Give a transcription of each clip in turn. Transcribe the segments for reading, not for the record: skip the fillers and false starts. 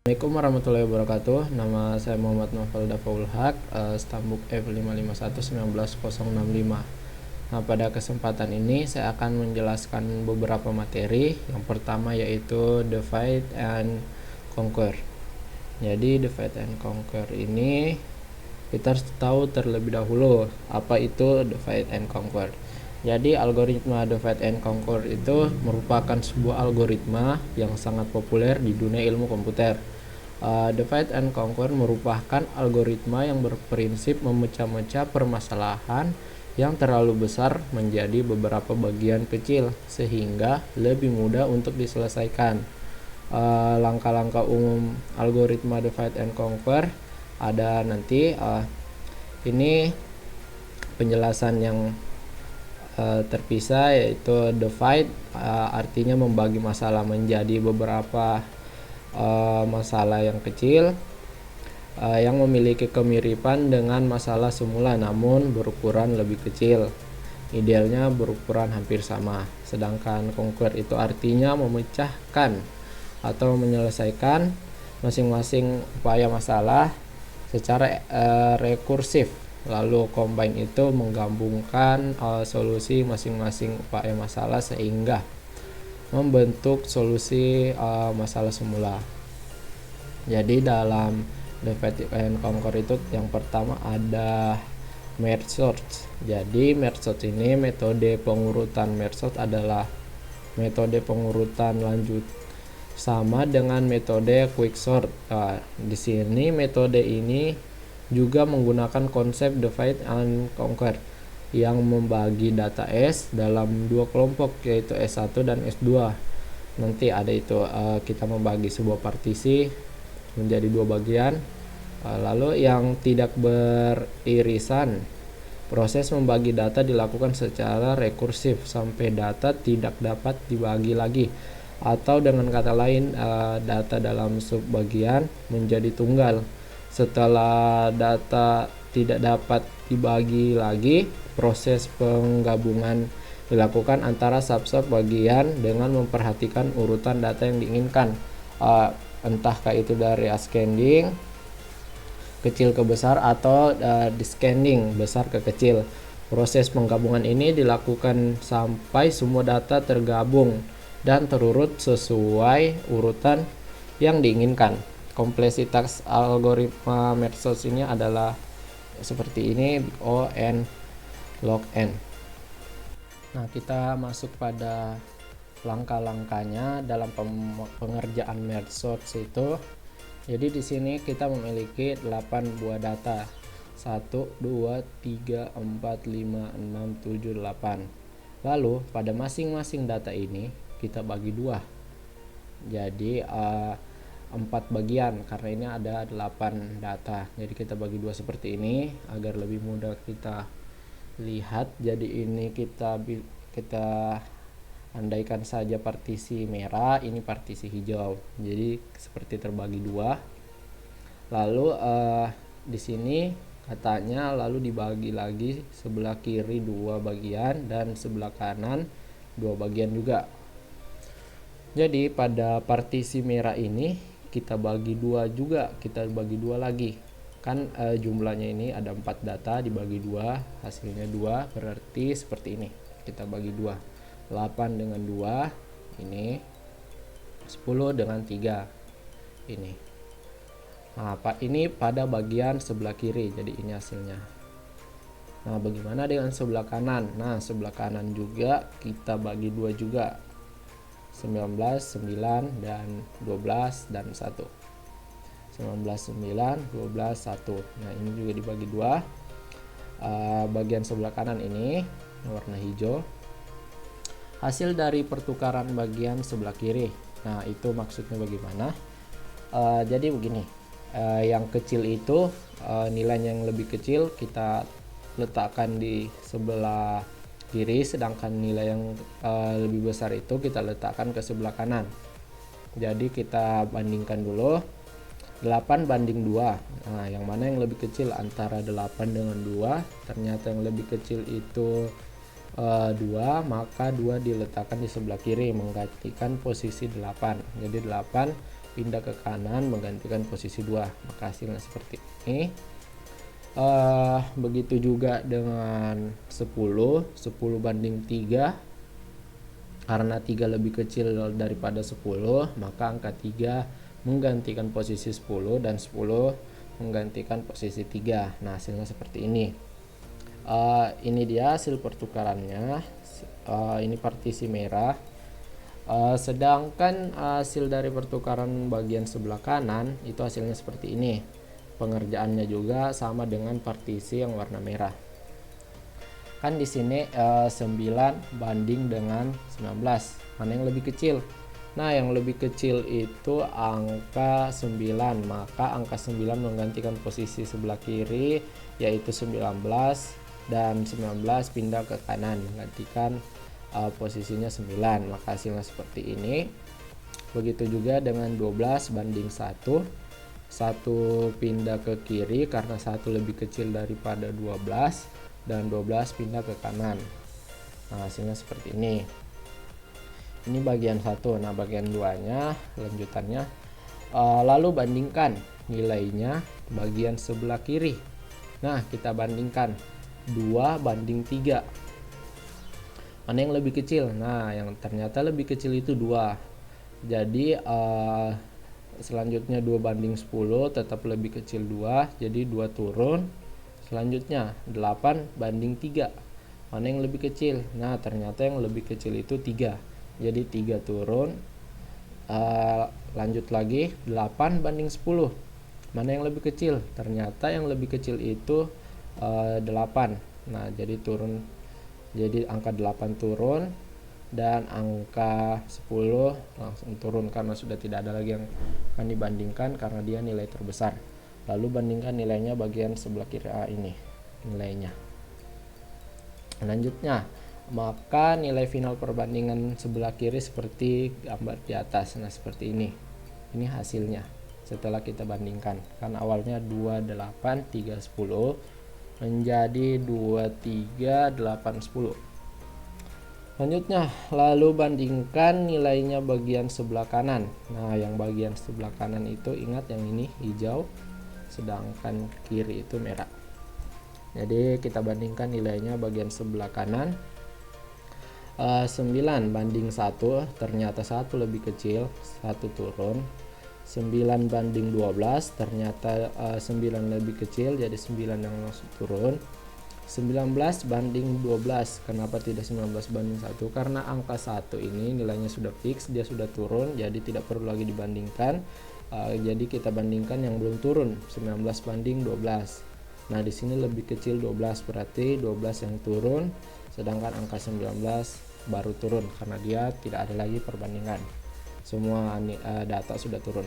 Assalamualaikum warahmatullahi wabarakatuh. Nama saya Muhammad Novel Dafaul Haq, stambuk F5511965. Nah, pada kesempatan ini saya akan menjelaskan beberapa materi. Yang pertama yaitu Divide and Conquer. Jadi Divide and Conquer ini kita harus tahu terlebih dahulu apa itu Divide and Conquer. Jadi algoritma Divide and Conquer itu merupakan sebuah algoritma yang sangat populer di dunia ilmu komputer. Divide and Conquer merupakan algoritma yang berprinsip memecah-mecah permasalahan yang terlalu besar menjadi beberapa bagian kecil sehingga lebih mudah untuk diselesaikan. Langkah-langkah umum algoritma Divide and Conquer ada nanti. Ini penjelasan yang terpisah, yaitu divide artinya membagi masalah menjadi beberapa masalah yang kecil yang memiliki kemiripan dengan masalah semula namun berukuran lebih kecil, idealnya berukuran hampir sama. Sedangkan conquer itu artinya memecahkan atau menyelesaikan masing-masing upaya masalah secara rekursif. Lalu combine itu menggabungkan solusi masing-masing upaya masalah sehingga membentuk solusi masalah semula. Jadi dalam Divide and Conquer itu yang pertama ada merge sort. Jadi merge sort ini metode pengurutan. Merge sort adalah metode pengurutan lanjut sama dengan metode quicksort. Di sini metode ini juga menggunakan konsep Divide and Conquer yang membagi data S dalam dua kelompok, yaitu S1 dan S2. Nanti ada itu kita membagi sebuah partisi menjadi dua bagian. Lalu yang tidak beririsan, proses membagi data dilakukan secara rekursif sampai data tidak dapat dibagi lagi, atau dengan kata lain data dalam subbagian menjadi tunggal. Setelah data tidak dapat dibagi lagi, proses penggabungan dilakukan antara sub-sub bagian dengan memperhatikan urutan data yang diinginkan, entahkah itu dari ascending kecil ke besar atau descending besar ke kecil. Proses penggabungan ini dilakukan sampai semua data tergabung dan terurut sesuai urutan yang diinginkan. Kompleksitas algoritma merge sort ini adalah seperti ini, O n log n. Nah, kita masuk pada langkah-langkahnya dalam pengerjaan merge sort itu. Jadi di sini kita memiliki 8 buah data. 1 2 3 4 5 6 7 8. Lalu pada masing-masing data ini kita bagi dua. Jadi 4 bagian karena ini ada 8 data. Jadi kita bagi dua seperti ini agar lebih mudah kita lihat. Jadi ini kita andaikan saja partisi merah, ini partisi hijau. Jadi seperti terbagi dua. Lalu di sini katanya lalu dibagi lagi, sebelah kiri 2 bagian dan sebelah kanan 2 bagian juga. Jadi pada partisi merah ini kita bagi dua juga, kita bagi dua lagi. Kan jumlahnya ini ada 4 data dibagi dua, hasilnya 2, berarti seperti ini. Kita bagi dua. 8 dengan 2 ini, 10 dengan 3 ini. Nah, ini pada bagian sebelah kiri, jadi ini hasilnya. Nah, bagaimana dengan sebelah kanan? Nah, sebelah kanan juga kita bagi dua juga. 19, 9 dan 12 dan 1. 19, 9, 12, 1. Nah, ini juga dibagi dua. Bagian sebelah kanan ini warna hijau. Hasil dari pertukaran bagian sebelah kiri. Nah, itu maksudnya bagaimana? Jadi begini, yang kecil itu nilainya yang lebih kecil kita letakkan di sebelah kiri, sedangkan nilai yang lebih besar itu kita letakkan ke sebelah kanan. Jadi kita bandingkan dulu 8 banding 2. Nah, yang mana yang lebih kecil antara 8 dengan 2? Ternyata yang lebih kecil itu 2, maka 2 diletakkan di sebelah kiri menggantikan posisi 8. Jadi 8 pindah ke kanan menggantikan posisi 2, maka hasilnya seperti ini. Begitu juga dengan 10 banding 3, karena 3 lebih kecil daripada 10, maka angka 3 menggantikan posisi 10 dan 10 menggantikan posisi 3. Nah, hasilnya seperti ini. Ini dia hasil pertukarannya. Ini partisi merah. Sedangkan hasil dari pertukaran bagian sebelah kanan itu hasilnya seperti ini. Pengerjaannya juga sama dengan partisi yang warna merah. Kan di sini 9 banding dengan 19. Mana yang lebih kecil? Nah, yang lebih kecil itu angka 9, maka angka 9 menggantikan posisi sebelah kiri yaitu 19, dan 19 pindah ke kanan menggantikan posisinya 9, maka hasilnya seperti ini. Begitu juga dengan 12 banding 1 pindah ke kiri karena 1 lebih kecil daripada 12, dan 12 pindah ke kanan. Nah, hasilnya seperti ini. Ini bagian 1. Nah, bagian 2 nya lanjutannya. Lalu bandingkan nilainya bagian sebelah kiri. Nah, kita bandingkan 2 banding 3. Mana yang lebih kecil? Nah, yang ternyata lebih kecil itu 2. Jadi selanjutnya 2 banding 10 tetap lebih kecil 2, jadi 2 turun. Selanjutnya 8 banding 3. Mana yang lebih kecil? Nah, ternyata yang lebih kecil itu 3. Jadi 3 turun. Lanjut lagi 8 banding 10. Mana yang lebih kecil? Ternyata yang lebih kecil itu 8. Nah, jadi turun. Jadi angka 8 turun dan angka 10 langsung turun karena sudah tidak ada lagi yang akan dibandingkan karena dia nilai terbesar. Lalu bandingkan nilainya bagian sebelah kiri ini nilainya. Selanjutnya, maka nilai final perbandingan sebelah kiri seperti gambar di atas. Nah, seperti ini. Ini hasilnya setelah kita bandingkan. Kan awalnya 28, 3, 10 menjadi 23, 8, 10. Selanjutnya, lalu bandingkan nilainya bagian sebelah kanan. Nah, yang bagian sebelah kanan itu ingat yang ini hijau, sedangkan kiri itu merah. Jadi kita bandingkan nilainya bagian sebelah kanan. 9 banding 1, ternyata 1 lebih kecil, 1 turun. 9 banding 12, ternyata 9 lebih kecil, jadi 9 yang langsung turun. 19 banding 12, kenapa tidak 19 banding 1? Karena angka 1 ini nilainya sudah fix, dia sudah turun, jadi tidak perlu lagi dibandingkan. Jadi kita bandingkan yang belum turun, 19 banding 12. Nah, di sini lebih kecil 12, berarti 12 yang turun, sedangkan angka 19 baru turun karena dia tidak ada lagi perbandingan. Semua data sudah turun.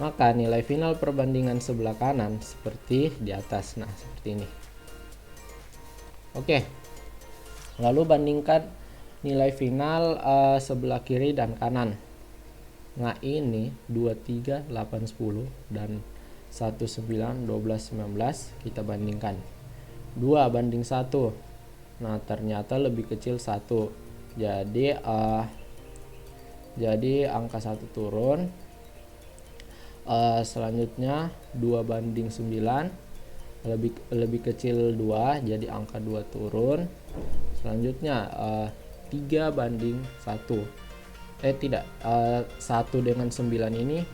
Maka nilai final perbandingan sebelah kanan seperti di atas. Nah, seperti ini. Oke. Lalu bandingkan nilai final sebelah kiri dan kanan. Nah, ini 23, 8, 10 dan 19, 12, 19 kita bandingkan. 2 banding 1. Nah, ternyata lebih kecil 1. Jadi angka 1 turun. Selanjutnya 2 banding 9, lebih kecil 2, jadi angka 2 turun. Selanjutnya 3 banding 1. Tidak, 1 dengan 9 ini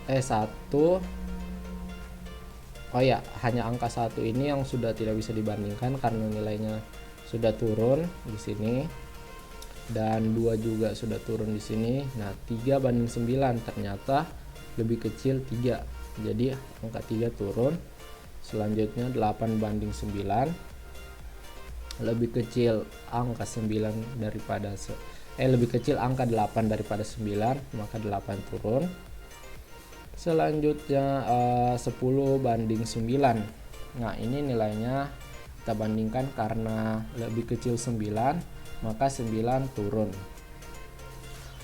1. Oh ya, hanya angka 1 ini yang sudah tidak bisa dibandingkan karena nilainya sudah turun di sini. Dan 2 juga sudah turun di sini. Nah, 3 banding 9 ternyata lebih kecil 3. Jadi angka 3 turun. Selanjutnya 8 banding 9. Lebih kecil angka 9 daripada lebih kecil angka 8 daripada 9, maka 8 turun. Selanjutnya 10 banding 9. Nah, ini nilainya kita bandingkan karena lebih kecil 9, maka 9 turun.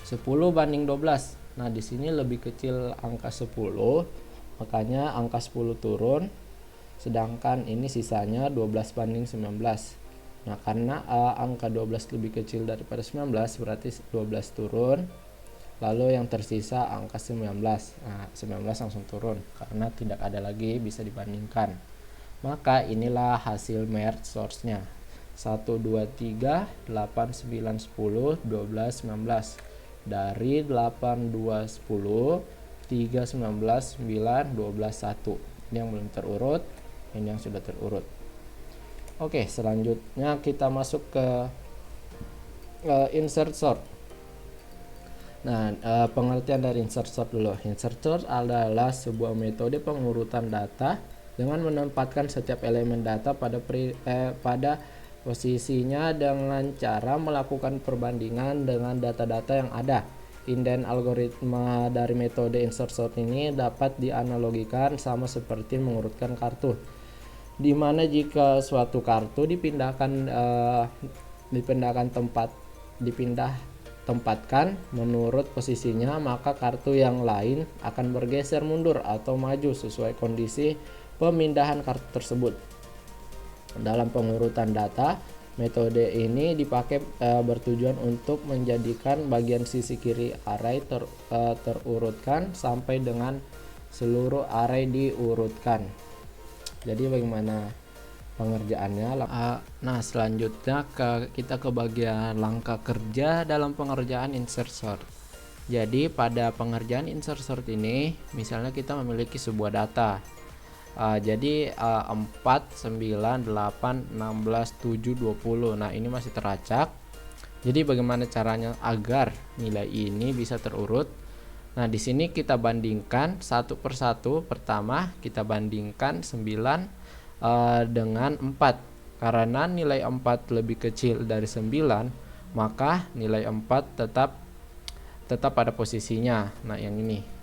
10 banding 12. Nah, di sini lebih kecil angka 10, makanya angka 10 turun. Sedangkan ini sisanya 12 banding 19. Nah, karena angka 12 lebih kecil daripada 19, berarti 12 turun. lalu yang tersisa angka 19. Nah, 19 langsung turun karena tidak ada lagi bisa dibandingkan. Maka inilah hasil merge source-nya. 1, 2, 3, 8, 9, 10, 12, 19. Dari 8, 2, 10, 3, 19, 9, 12, 1. Ini yang belum terurut, ini yang sudah terurut. Oke, selanjutnya kita masuk ke insert sort. Nah, pengertian dari insert sort dulu. Insert sort adalah sebuah metode pengurutan data dengan menempatkan setiap elemen data pada posisinya dengan cara melakukan perbandingan dengan data-data yang ada. Indent algoritma dari metode insert sort ini dapat dianalogikan sama seperti mengurutkan kartu, di mana jika suatu kartu tempatkan menurut posisinya, maka kartu yang lain akan bergeser mundur atau maju sesuai kondisi pemindahan kartu tersebut. Dalam pengurutan data, metode ini dipakai bertujuan untuk menjadikan bagian sisi kiri array terurutkan sampai dengan seluruh array diurutkan. Jadi bagaimana pengerjaannya? Nah, selanjutnya kita ke bagian langkah kerja dalam pengerjaan insert sort. Jadi pada pengerjaan insert sort ini, misalnya kita memiliki sebuah data. Jadi 4, 9, 8, 16, 7, 20. Nah, ini masih teracak. Jadi bagaimana caranya agar nilai ini bisa terurut? Nah, di sini kita bandingkan satu persatu. Pertama, kita bandingkan 9 dengan 4. Karena nilai 4 lebih kecil dari 9, maka nilai 4 tetap pada posisinya. Nah, yang ini.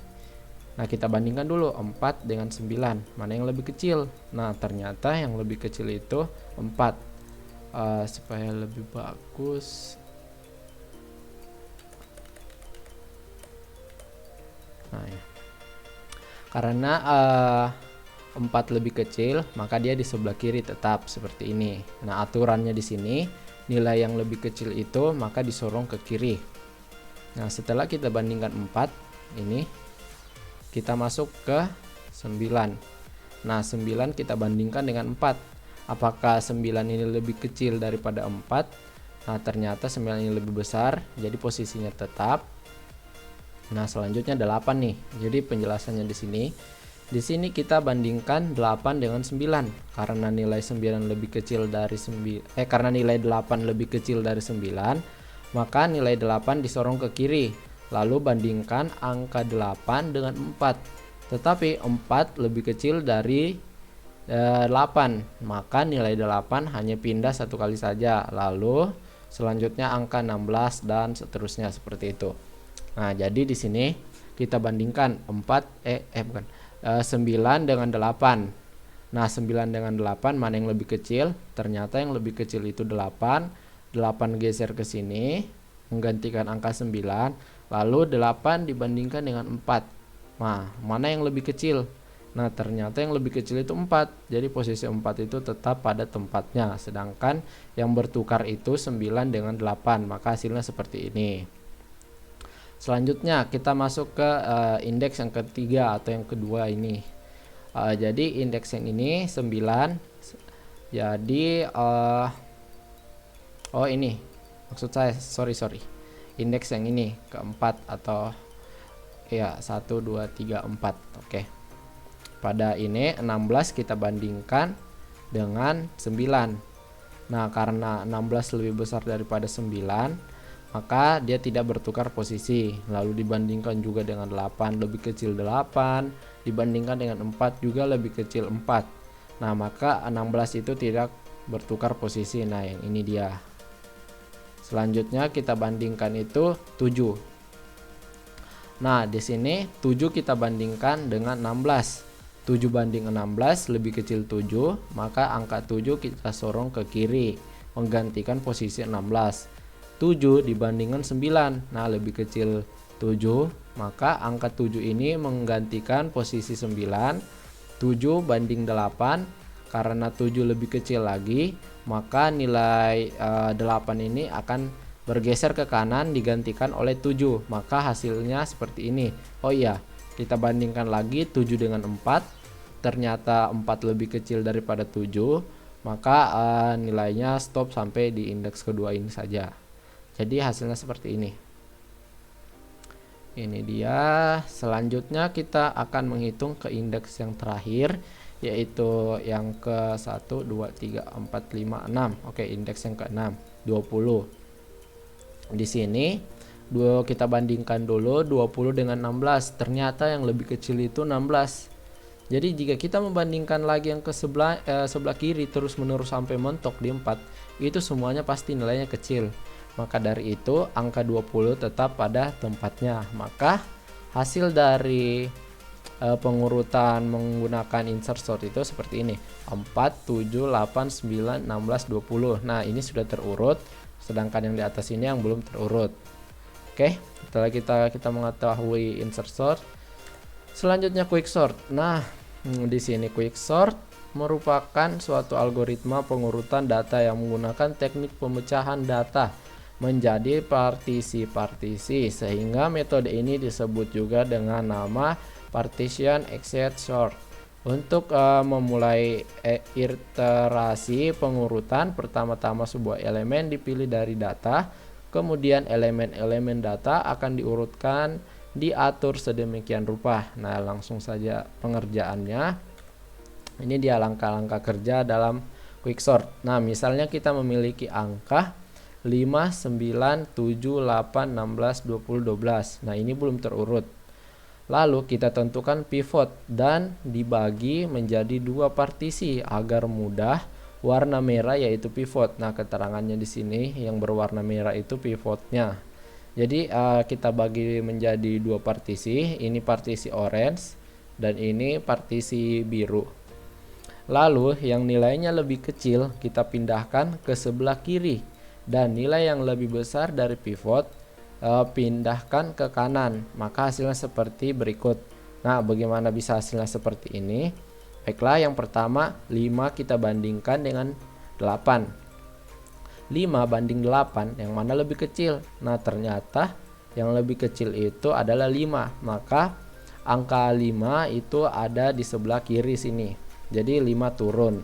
Nah, kita bandingkan dulu 4 dengan 9. Mana yang lebih kecil? Nah, ternyata yang lebih kecil itu 4. Supaya lebih bagus. Nah, ya. Karena 4 lebih kecil, maka dia di sebelah kiri tetap seperti ini. Nah, aturannya di sini, nilai yang lebih kecil itu maka disorong ke kiri. Nah, setelah kita bandingkan 4 ini, kita masuk ke 9. Nah, 9 kita bandingkan dengan 4. Apakah 9 ini lebih kecil daripada 4? Nah, ternyata 9 ini lebih besar, jadi posisinya tetap. Nah, selanjutnya 8 nih. Jadi penjelasannya di sini. Di sini kita bandingkan 8 dengan 9. Karena nilai 9 lebih kecil dari karena nilai 8 lebih kecil dari 9, maka nilai 8 disorong ke kiri. Lalu bandingkan angka 8 dengan 4. Tetapi 4 lebih kecil dari 8, maka nilai 8 hanya pindah satu kali saja. Lalu selanjutnya angka 16 dan seterusnya seperti itu. Nah, jadi di sini kita bandingkan 9 dengan 8. Nah, 9 dengan 8 mana yang lebih kecil? Ternyata yang lebih kecil itu 8. 8 geser ke sini menggantikan angka 9, lalu 8 dibandingkan dengan 4. Nah, mana yang lebih kecil? Nah, ternyata yang lebih kecil itu 4. Jadi posisi 4 itu tetap pada tempatnya, sedangkan yang bertukar itu 9 dengan 8. Maka hasilnya seperti ini. Selanjutnya kita masuk ke indeks yang ketiga atau yang kedua ini. Jadi indeks yang ini 9. Jadi ini maksud saya sorry. Indeks yang ini keempat atau ya 1, 2, 3, 4. Oke. Pada ini 16 kita bandingkan dengan 9. Nah, karena 16 lebih besar daripada 9, maka dia tidak bertukar posisi. Lalu dibandingkan juga dengan 8, lebih kecil 8, dibandingkan dengan 4 juga lebih kecil 4. Nah, maka 16 itu tidak bertukar posisi. Nah, yang ini dia. Selanjutnya kita bandingkan itu 7. Nah, di sini 7 kita bandingkan dengan 16. 7 banding 16 lebih kecil 7, maka angka 7 kita sorong ke kiri menggantikan posisi 16. 7 dibandingkan 9. Nah, lebih kecil 7, maka angka 7 ini menggantikan posisi 9. 7 banding 8, karena 7 lebih kecil lagi, maka nilai 8 ini akan bergeser ke kanan digantikan oleh 7, maka hasilnya seperti ini. Oh iya, kita bandingkan lagi 7 dengan 4, ternyata 4 lebih kecil daripada 7, maka nilainya stop sampai di indeks kedua ini saja. Jadi hasilnya seperti ini. Ini dia. Selanjutnya kita akan menghitung ke indeks yang terakhir, yaitu yang ke 1, 2, 3, 4, 5, 6. Oke, indeks yang ke-6, 20. Di sini kita bandingkan dulu 20 dengan 16. Ternyata yang lebih kecil itu 16. Jadi jika kita membandingkan lagi yang ke sebelah kiri terus menerus sampai mentok di 4, itu semuanya pasti nilainya kecil. Maka dari itu angka 20 tetap pada tempatnya. Maka hasil dari pengurutan menggunakan insert sort itu seperti ini: 4, 7, 8, 9, 16, 20. Nah, ini sudah terurut, sedangkan yang di atas ini yang belum terurut. Oke, setelah kita mengetahui insert sort, selanjutnya quick sort. Nah, di sini quick sort merupakan suatu algoritma pengurutan data yang menggunakan teknik pemecahan data menjadi partisi-partisi, sehingga metode ini disebut juga dengan nama partition exit sort. Untuk memulai iterasi pengurutan, pertama-tama sebuah elemen dipilih dari data, kemudian elemen-elemen data akan diurutkan, diatur sedemikian rupa. Nah, langsung saja pengerjaannya. Ini dia langkah-langkah kerja dalam quicksort. Nah, misalnya kita memiliki angka 5, 9, 7, 8, 16, 20, 12. Nah, ini belum terurut. Lalu kita tentukan pivot dan dibagi menjadi 2 partisi agar mudah. Warna merah yaitu pivot. Nah, keterangannya di sini yang berwarna merah itu pivotnya. Jadi kita bagi menjadi 2 partisi. Ini partisi orange dan ini partisi biru. Lalu yang nilainya lebih kecil kita pindahkan ke sebelah kiri, dan nilai yang lebih besar dari pivot pindahkan ke kanan. Maka hasilnya seperti berikut. Nah, bagaimana bisa hasilnya seperti ini? Baiklah, yang pertama 5 kita bandingkan dengan 8. 5 banding 8, yang mana lebih kecil? Nah, ternyata yang lebih kecil itu adalah 5. Maka angka 5 itu ada di sebelah kiri sini. Jadi 5 turun.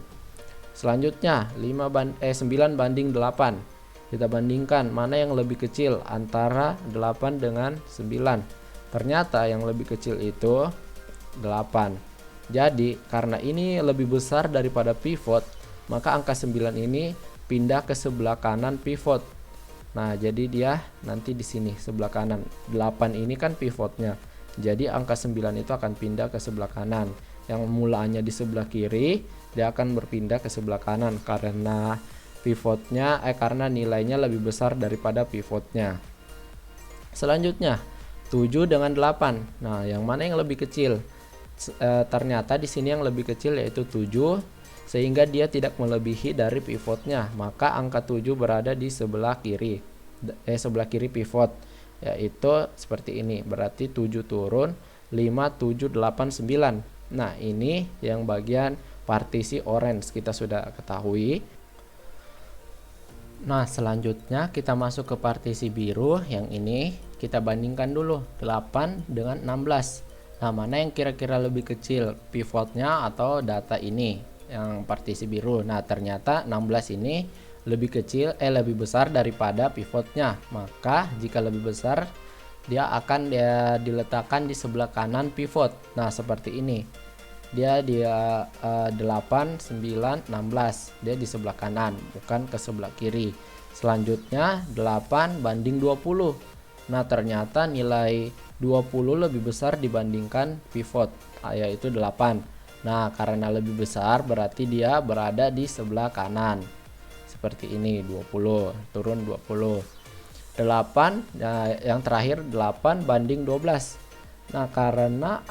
Selanjutnya 9 banding 8. Kita bandingkan mana yang lebih kecil antara 8 dengan 9. Ternyata yang lebih kecil itu 8. Jadi karena ini lebih besar daripada pivot, maka angka 9 ini pindah ke sebelah kanan pivot. Nah, jadi dia nanti di sini sebelah kanan. 8 ini kan pivotnya. Jadi angka 9 itu akan pindah ke sebelah kanan. Yang mulanya di sebelah kiri, dia akan berpindah ke sebelah kanan karena pivotnya karena nilainya lebih besar daripada pivotnya. Selanjutnya 7 dengan 8. Nah, yang mana yang lebih kecil? Ternyata di sini yang lebih kecil yaitu 7, sehingga dia tidak melebihi dari pivotnya. Maka angka 7 berada di sebelah kiri. Sebelah kiri pivot, yaitu seperti ini. Berarti 7 turun, 5, 7, 8, 9. Nah, ini yang bagian partisi orange kita sudah ketahui. Nah, selanjutnya kita masuk ke partisi biru. Yang ini kita bandingkan dulu 8 dengan 16. Nah, mana yang kira-kira lebih kecil, pivotnya atau data ini yang partisi biru? Nah, ternyata 16 ini lebih lebih besar daripada pivotnya. Maka jika lebih besar, dia akan diletakkan di sebelah kanan pivot. Nah, seperti ini. Dia 8, 9, 16. Dia di sebelah kanan, bukan ke sebelah kiri. Selanjutnya 8 banding 20. Nah, ternyata nilai 20 lebih besar dibandingkan pivot, yaitu 8. Nah, karena lebih besar berarti dia berada di sebelah kanan. Seperti ini, 20 turun 20. 8, nah, yang terakhir 8 banding 12. Nah, karena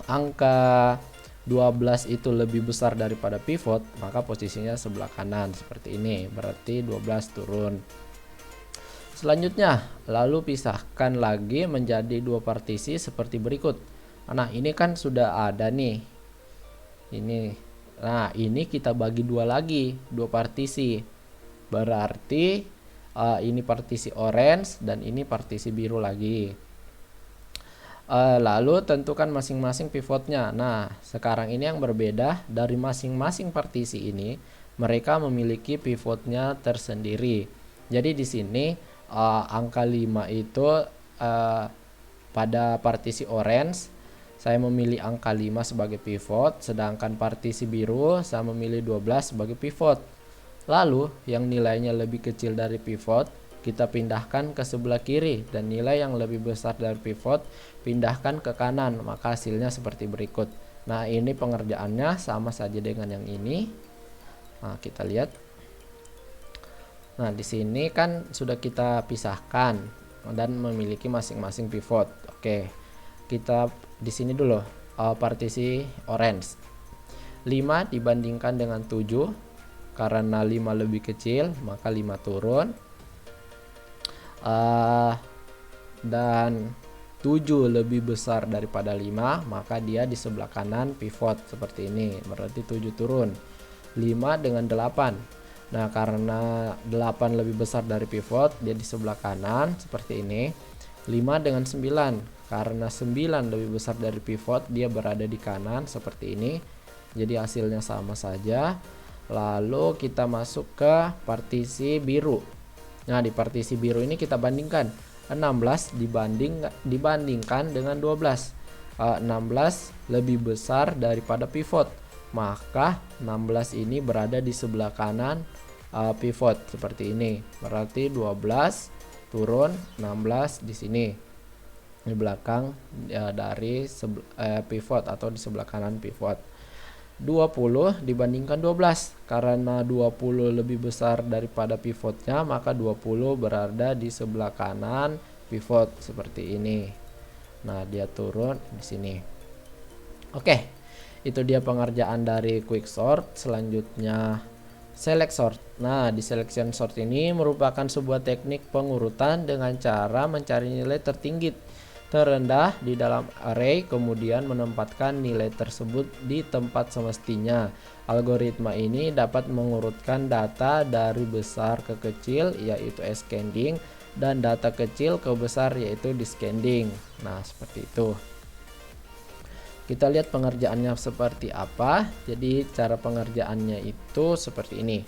angka 12 itu lebih besar daripada pivot, maka posisinya sebelah kanan seperti ini. Berarti 12 turun. Selanjutnya, lalu pisahkan lagi menjadi 2 partisi seperti berikut. Nah, ini kan sudah ada nih. Nah, ini kita bagi 2 lagi, 2 partisi. Berarti Ini partisi orange dan ini partisi biru lagi. Lalu tentukan masing-masing pivotnya. Nah, sekarang ini yang berbeda dari masing-masing partisi ini, mereka memiliki pivotnya tersendiri. Jadi di sini angka 5 itu pada partisi orange saya memilih angka 5 sebagai pivot, sedangkan partisi biru saya memilih 12 sebagai pivot. Lalu yang nilainya lebih kecil dari pivot kita pindahkan ke sebelah kiri, dan nilai yang lebih besar dari pivot pindahkan ke kanan, maka hasilnya seperti berikut. Nah, ini pengerjaannya sama saja dengan yang ini. Nah, kita lihat. Nah, di sini kan sudah kita pisahkan dan memiliki masing-masing pivot. Oke. Kita di sini dulu partisi orange. 5 dibandingkan dengan 7, karena 5 lebih kecil, maka 5 turun. Dan 7 lebih besar daripada 5, maka dia di sebelah kanan pivot seperti ini, berarti 7 turun. 5 dengan 8, nah karena 8 lebih besar dari pivot, dia di sebelah kanan seperti ini. 5 dengan 9, karena 9 lebih besar dari pivot, dia berada di kanan seperti ini. Jadi hasilnya sama saja. Lalu kita masuk ke partisi biru. Nah, di partisi biru ini kita bandingkan 16 dibandingkan dengan 12. 16 lebih besar daripada pivot, maka 16 ini berada di sebelah kanan pivot seperti ini. Berarti 12 turun 16 di sini, di belakang dari pivot atau di sebelah kanan pivot. 20 dibandingkan 12, karena 20 lebih besar daripada pivotnya, maka 20 berada di sebelah kanan pivot seperti ini. Nah, dia turun di sini. Oke, itu dia pengerjaan dari quicksort. Selanjutnya select sort. Nah, di selection sort ini merupakan sebuah teknik pengurutan dengan cara mencari nilai tertinggi terendah di dalam array, kemudian menempatkan nilai tersebut di tempat semestinya. Algoritma ini dapat mengurutkan data dari besar ke kecil, yaitu ascending, dan data kecil ke besar, yaitu descending. Nah, seperti itu. Kita lihat pengerjaannya seperti apa. Jadi cara pengerjaannya itu seperti ini.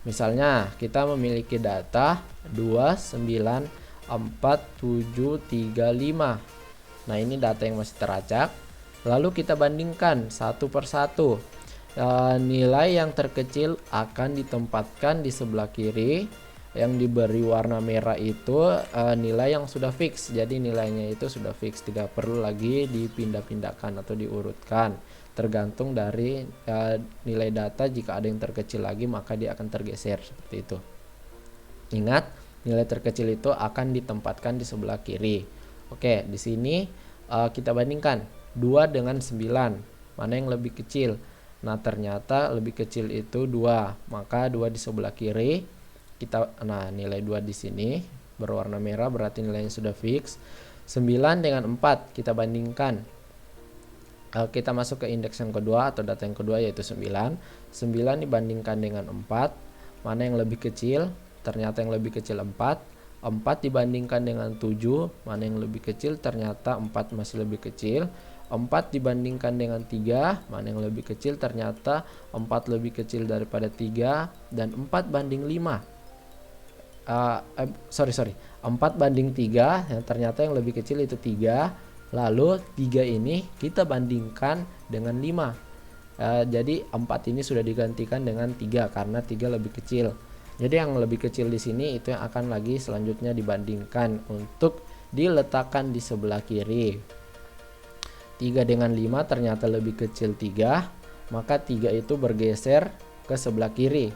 Misalnya kita memiliki data 2, 9, 4, 7, 3, 5. Nah, ini data yang masih teracak. Lalu kita bandingkan satu per satu. Nilai yang terkecil akan ditempatkan di sebelah kiri. Yang diberi warna merah itu nilai yang sudah fix. Jadi nilainya itu sudah fix, tidak perlu lagi dipindah-pindahkan atau diurutkan. Tergantung dari nilai data, jika ada yang terkecil lagi maka dia akan tergeser seperti itu. Ingat, nilai terkecil itu akan ditempatkan di sebelah kiri. Oke, di sini kita bandingkan 2 dengan 9, mana yang lebih kecil. Nah, ternyata lebih kecil itu 2, maka 2 di sebelah kiri. Nah, nilai 2 di sini berwarna merah berarti nilainya sudah fix. 9 dengan 4 kita bandingkan. Kita masuk ke indeks yang kedua atau data yang kedua, yaitu 9. 9 dibandingkan dengan 4, mana yang lebih kecil? Ternyata yang lebih kecil 4. 4 dibandingkan dengan 7, mana yang lebih kecil? Ternyata 4 masih lebih kecil. 4 dibandingkan dengan 3, mana yang lebih kecil? Ternyata 4 lebih kecil daripada 3. Dan 4 banding 5. 4 banding 3, yang ternyata yang lebih kecil itu 3. Lalu 3 ini kita bandingkan dengan 5. Jadi 4 ini sudah digantikan dengan 3 karena 3 lebih kecil. Jadi yang lebih kecil di sini itu yang akan lagi selanjutnya dibandingkan untuk diletakkan di sebelah kiri. 3 dengan 5 ternyata lebih kecil 3, maka 3 itu bergeser ke sebelah kiri.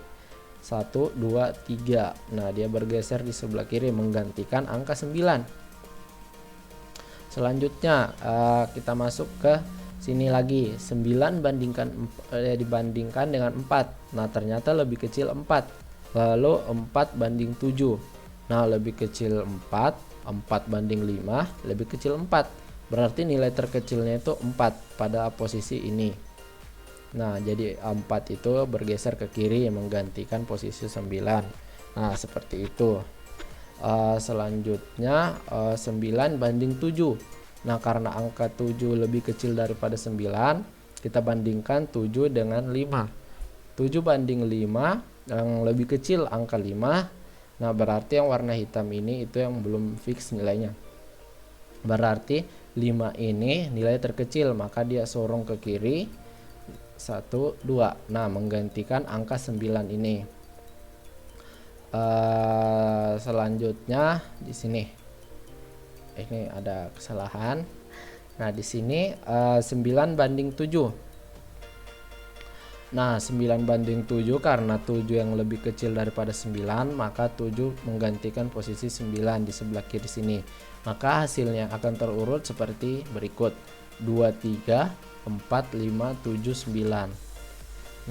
1, 2, 3. Nah, dia bergeser di sebelah kiri menggantikan angka 9. Selanjutnya kita masuk ke sini lagi. 9 dibandingkan dengan 4. Nah, ternyata lebih kecil 4. Lalu 4 banding 7. Nah, lebih kecil 4. 4 banding 5 lebih kecil 4. Berarti nilai terkecilnya itu 4 pada posisi ini. Nah, jadi 4 itu bergeser ke kiri yang menggantikan posisi 9. Nah, seperti itu. Selanjutnya 9 banding 7. Nah, karena angka 7 lebih kecil daripada 9, kita bandingkan 7 dengan 5. 7 banding 5, yang lebih kecil angka 5. Nah, berarti yang warna hitam ini itu yang belum fix nilainya. Berarti 5 ini nilai terkecil, maka dia sorong ke kiri 1, 2. Nah, menggantikan angka 9 ini. Selanjutnya di sini ini ada kesalahan. Nah, di sini 9 banding 7. Nah, 9 banding 7 karena 7 yang lebih kecil daripada 9, maka 7 menggantikan posisi 9 di sebelah kiri sini. Maka hasilnya akan terurut seperti berikut: 2, 3, 4, 5, 7, 9.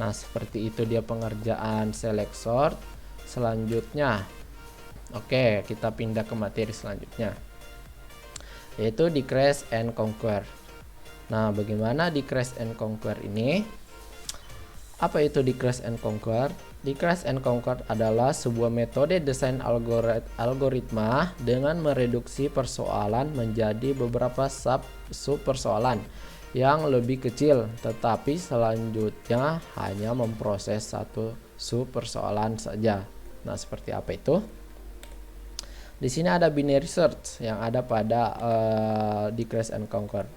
Nah, seperti itu dia pengerjaan select sort. Selanjutnya, oke, kita pindah ke materi selanjutnya, yaitu decrease and conquer. Nah, bagaimana decrease and conquer ini? Apa itu decrease and conquer? Decrease and conquer adalah sebuah metode desain algoritma dengan mereduksi persoalan menjadi beberapa sub persoalan yang lebih kecil, tetapi selanjutnya hanya memproses satu sub persoalan saja. Nah, seperti apa itu? Di sini ada binary search yang ada pada decrease and conquer.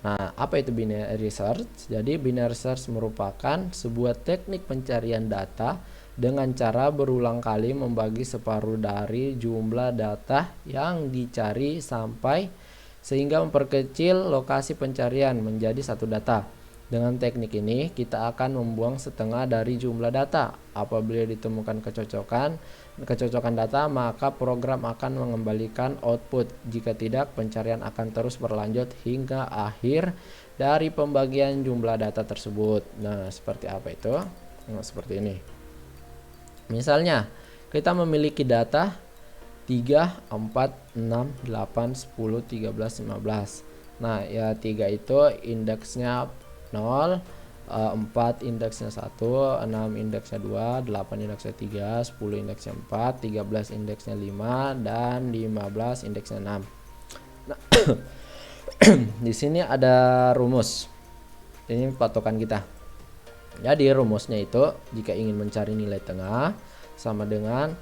Nah, apa itu binary search? Jadi binary search merupakan sebuah teknik pencarian data dengan cara berulang kali membagi separuh dari jumlah data yang dicari sehingga memperkecil lokasi pencarian menjadi satu data. Dengan teknik ini, kita akan membuang setengah dari jumlah data. Apabila ditemukan kecocokan data, maka program akan mengembalikan output. Jika tidak, pencarian akan terus berlanjut hingga akhir dari pembagian jumlah data tersebut. Nah, seperti apa itu? Nah, seperti ini. Misalnya, kita memiliki data 3, 4, 6, 8, 10, 13, 15. Nah, ya 3 itu indeksnya 0, 4 indeksnya 1, 6 indeksnya 2, 8 indeksnya 3, 10 indeksnya 4, 13 indeksnya 5, dan 15 indeksnya 6. Nah, di sini ada rumus. Ini patokan kita. Jadi rumusnya itu, jika ingin mencari nilai tengah sama dengan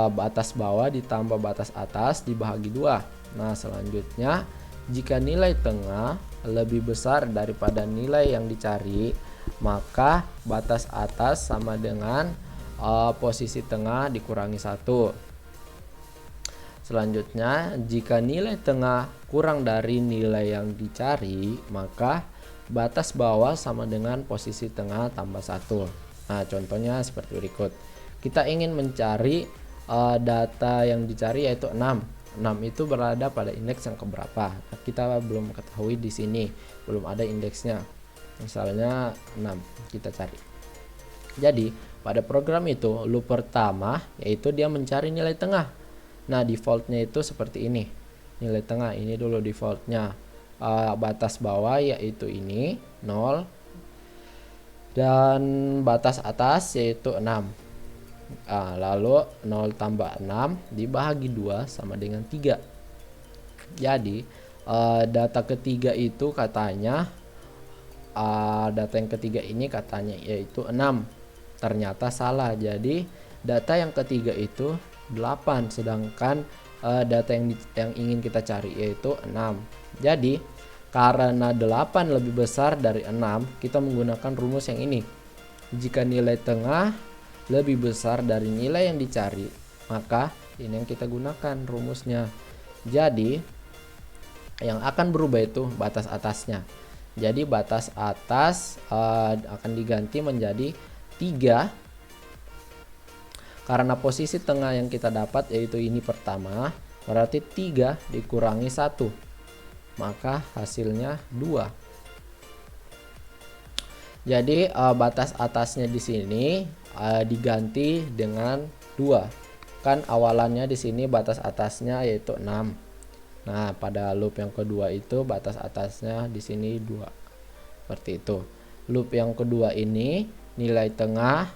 batas bawah ditambah batas atas dibagi 2. Nah, selanjutnya jika nilai tengah lebih besar daripada nilai yang dicari, maka batas atas sama dengan posisi tengah dikurangi 1. Selanjutnya, jika nilai tengah kurang dari nilai yang dicari, maka batas bawah sama dengan posisi tengah tambah 1. Nah, contohnya seperti berikut. Kita ingin mencari data yang dicari yaitu 6. 6 itu berada pada indeks yang keberapa? Nah, kita belum ketahui di sini, belum ada indeksnya. Misalnya 6 kita cari. Jadi, pada program itu loop pertama yaitu dia mencari nilai tengah. Nah, defaultnya itu seperti ini. Nilai tengah ini dulu defaultnya. Batas bawah yaitu ini 0 dan batas atas yaitu 6. Lalu 0 tambah 6 dibagi 2 sama dengan 3. Jadi data ketiga itu katanya data yang ketiga ini katanya yaitu 6. Ternyata salah. Jadi data yang ketiga itu 8, sedangkan data yang ingin kita cari yaitu 6. Jadi karena 8 lebih besar dari 6, kita menggunakan rumus yang ini. Jika nilai tengah lebih besar dari nilai yang dicari, maka ini yang kita gunakan rumusnya. Jadi yang akan berubah itu batas atasnya. Jadi batas atas akan diganti menjadi 3 karena posisi tengah yang kita dapat yaitu ini pertama, berarti 3 dikurangi 1, maka hasilnya 2. Jadi batas atasnya di sini diganti dengan 2. Kan awalannya di sini batas atasnya yaitu 6. Nah, pada loop yang kedua itu batas atasnya di sini 2. Seperti itu. Loop yang kedua ini nilai tengah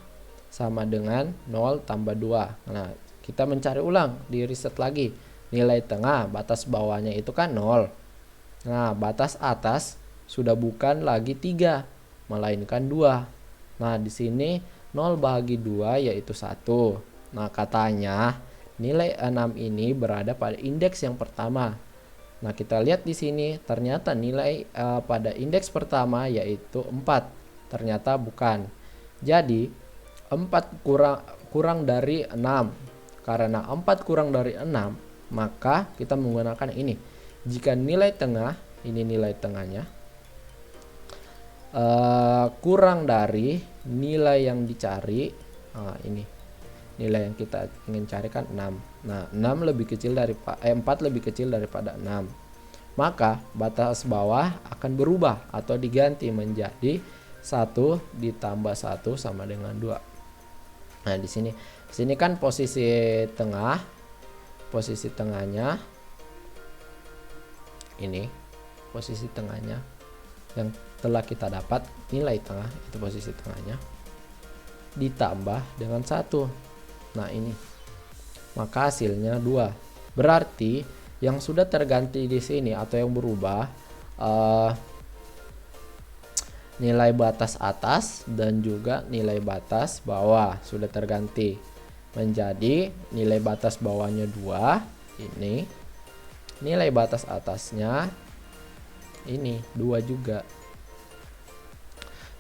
sama dengan 0 tambah 2. Nah, kita mencari ulang, di reset lagi. Nilai tengah, batas bawahnya itu kan 0. Nah, batas atas sudah bukan lagi 3, melainkan 2. Nah, di sini 0 bahagi 2 yaitu 1. Nah, katanya nilai 6 ini berada pada indeks yang pertama. Nah, kita lihat di sini ternyata nilai pada indeks pertama yaitu 4. Ternyata bukan. Jadi 4 kurang dari 6. Karena 4 kurang dari 6, maka kita menggunakan ini. Jika nilai tengah, ini nilai tengahnya, kurang dari nilai yang dicari, ini nilai yang kita ingin carikan 6. Nah, 4 lebih kecil daripada 6. Maka batas bawah akan berubah atau diganti menjadi 1 ditambah 1 sama dengan 2. Nah, di sini kan posisi tengahnya ini, posisi tengahnya yang telah kita dapat, nilai tengah itu posisi tengahnya ditambah dengan 1. Nah, ini maka hasilnya 2. Berarti yang sudah terganti di sini atau yang berubah nilai batas atas dan juga nilai batas bawah sudah terganti menjadi nilai batas bawahnya 2, ini nilai batas atasnya ini 2 juga.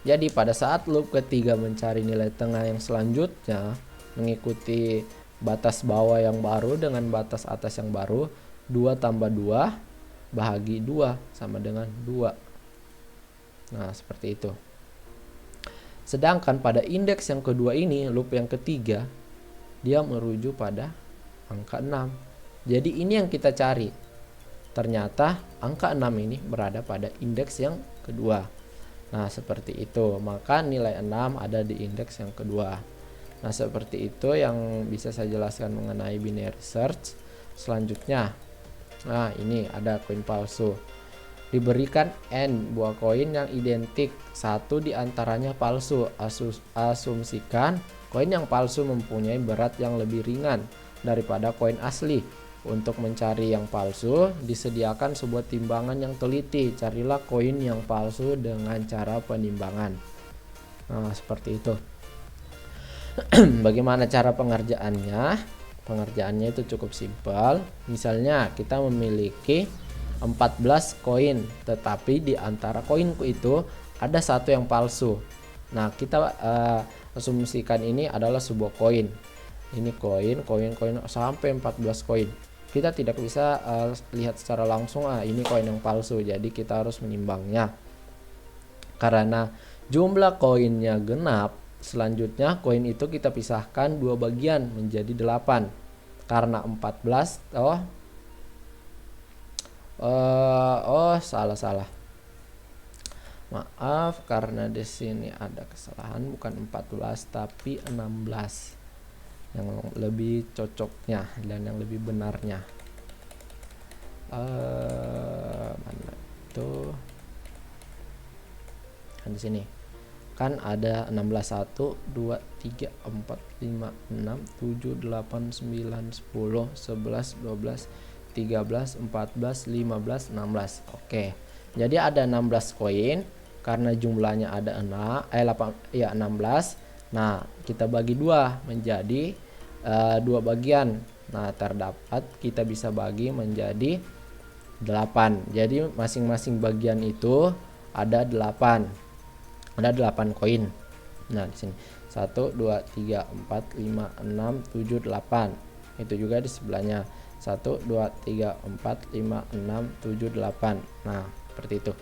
Jadi pada saat loop ketiga mencari nilai tengah yang selanjutnya mengikuti batas bawah yang baru dengan batas atas yang baru, 2 tambah 2 bahagi 2 sama dengan 2. Nah, seperti itu. Sedangkan pada indeks yang kedua ini, loop yang ketiga, dia merujuk pada angka 6. Jadi ini yang kita cari. Ternyata angka 6 ini berada pada indeks yang kedua. Nah, seperti itu. Maka nilai 6 ada di indeks yang kedua. Nah, seperti itu yang bisa saya jelaskan mengenai binary search. Selanjutnya, nah ini ada koin palsu. Diberikan n buah koin yang identik, satu diantaranya palsu. Asumsikan koin yang palsu mempunyai berat yang lebih ringan daripada koin asli. Untuk mencari yang palsu, disediakan sebuah timbangan yang teliti. Carilah koin yang palsu dengan cara penimbangan. Nah, seperti itu. Bagaimana cara pengerjaannya? Pengerjaannya itu cukup simpel. Misalnya kita memiliki 14 koin, tetapi di antara koinku itu ada satu yang palsu. Nah, kita asumsikan ini adalah sebuah koin. Ini koin sampai 14 koin. Kita tidak bisa lihat secara langsung ini koin yang palsu. Jadi kita harus menimbangnya. Karena jumlah koinnya genap, selanjutnya koin itu kita pisahkan 2 bagian menjadi 8. Karena 14 salah. Maaf, karena di sini ada kesalahan, bukan 14 tapi 16. Yang lebih cocoknya dan yang lebih benarnya. Mana itu? Kan di sini. Kan ada 16, 1, 2, 3, 4, 5, 6, 7, 8, 9, 10, 11, 12, 13, 14, 15, 16. Oke. Jadi ada 16 koin karena jumlahnya ada 16. Nah, kita bagi 2 menjadi 2 bagian. Nah, terdapat kita bisa bagi menjadi 8. Jadi masing-masing bagian itu ada 8. Ada 8 koin. Nah, di sini 1 2 3 4 5 6 7 8. Itu juga di sebelahnya 1 2 3 4 5 6 7 8. Nah, seperti itu.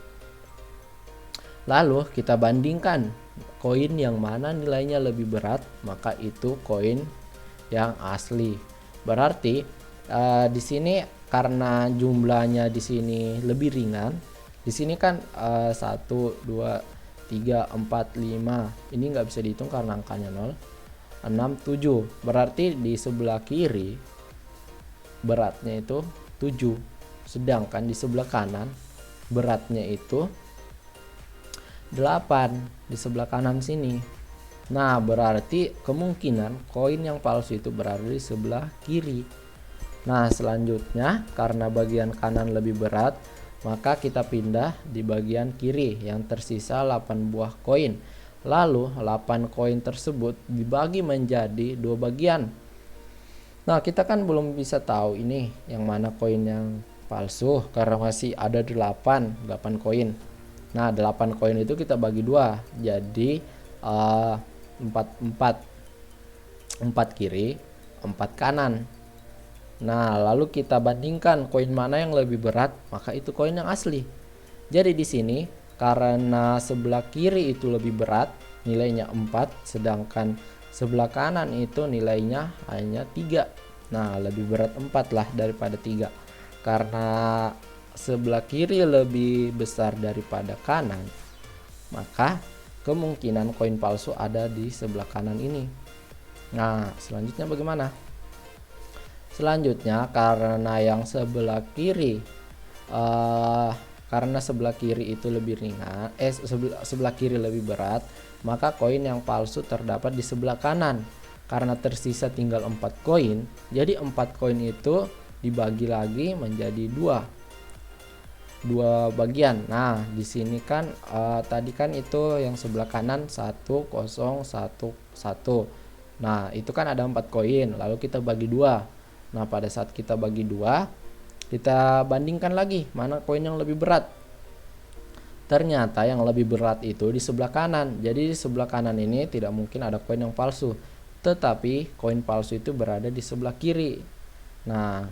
Lalu kita bandingkan koin yang mana nilainya lebih berat, maka itu koin yang asli. Berarti di sini karena jumlahnya di sini lebih ringan, di sini kan 1 2 3 4 5. Ini nggak bisa dihitung karena angkanya 0. 6 7. Berarti di sebelah kiri beratnya itu 7. Sedangkan di sebelah kanan beratnya itu 8 di sebelah kanan sini. Nah, berarti kemungkinan koin yang palsu itu berada di sebelah kiri. Nah, selanjutnya karena bagian kanan lebih berat, maka kita pindah di bagian kiri yang tersisa 8 buah koin. Lalu 8 koin tersebut dibagi menjadi 2 bagian. Nah, kita kan belum bisa tahu ini yang mana koin yang palsu karena masih ada 8 koin. Nah, 8 koin itu kita bagi 2. Jadi 4 kiri, 4 kanan. Nah, lalu kita bandingkan koin mana yang lebih berat, maka itu koin yang asli. Jadi di sini karena sebelah kiri itu lebih berat, nilainya 4, sedangkan sebelah kanan itu nilainya hanya 3. Nah, lebih berat 4 lah daripada 3. Karena sebelah kiri lebih besar daripada kanan, maka kemungkinan koin palsu ada di sebelah kanan ini. Nah, selanjutnya bagaimana? Selanjutnya karena yang sebelah kiri karena sebelah kiri itu lebih ringan, sebelah kiri lebih berat, maka koin yang palsu terdapat di sebelah kanan. Karena tersisa tinggal 4 koin, jadi 4 koin itu dibagi lagi menjadi 2 bagian. Nah, di sini kan tadi kan itu yang sebelah kanan 1 0 1 1. Nah, itu kan ada 4 koin, lalu kita bagi 2. Nah, pada saat kita bagi 2, kita bandingkan lagi mana koin yang lebih berat. Ternyata yang lebih berat itu di sebelah kanan. Jadi di sebelah kanan ini tidak mungkin ada koin yang palsu, tetapi koin palsu itu berada di sebelah kiri. Nah,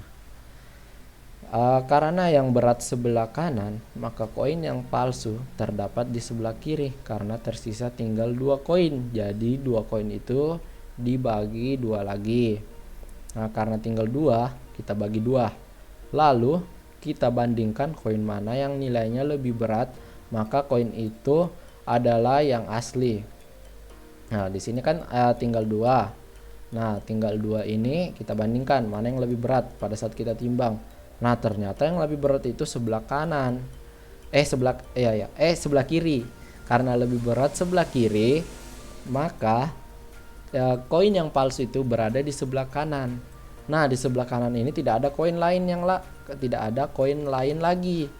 karena yang berat sebelah kanan, maka koin yang palsu terdapat di sebelah kiri karena tersisa tinggal 2 koin. Jadi 2 koin itu dibagi 2 lagi. Nah, karena tinggal 2, kita bagi 2. Lalu kita bandingkan koin mana yang nilainya lebih berat, maka koin itu adalah yang asli. Nah, di sini kan tinggal 2. Nah, tinggal 2 ini kita bandingkan mana yang lebih berat pada saat kita timbang. Nah, ternyata yang lebih berat itu sebelah kanan. Sebelah kiri. Karena lebih berat sebelah kiri, maka koin yang palsu itu berada di sebelah kanan. Nah, di sebelah kanan ini tidak ada koin lain lagi.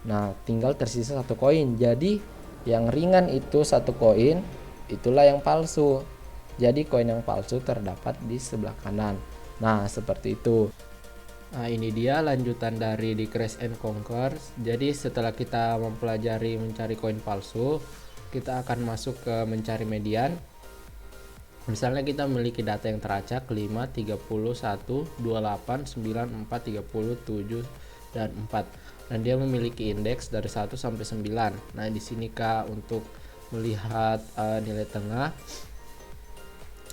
Nah, tinggal tersisa 1 koin. Jadi, yang ringan itu 1 koin, itulah yang palsu. Jadi, koin yang palsu terdapat di sebelah kanan. Nah, seperti itu. Nah, ini dia lanjutan dari di Crash and Conquer. Jadi setelah kita mempelajari mencari koin palsu, kita akan masuk ke mencari median. Misalnya kita memiliki data yang teracak 5, 31, 28, 9, 4, 30, 7, dan 4. Dan dia memiliki indeks dari 1 sampai 9. Nah, di sini Kak untuk melihat nilai tengah.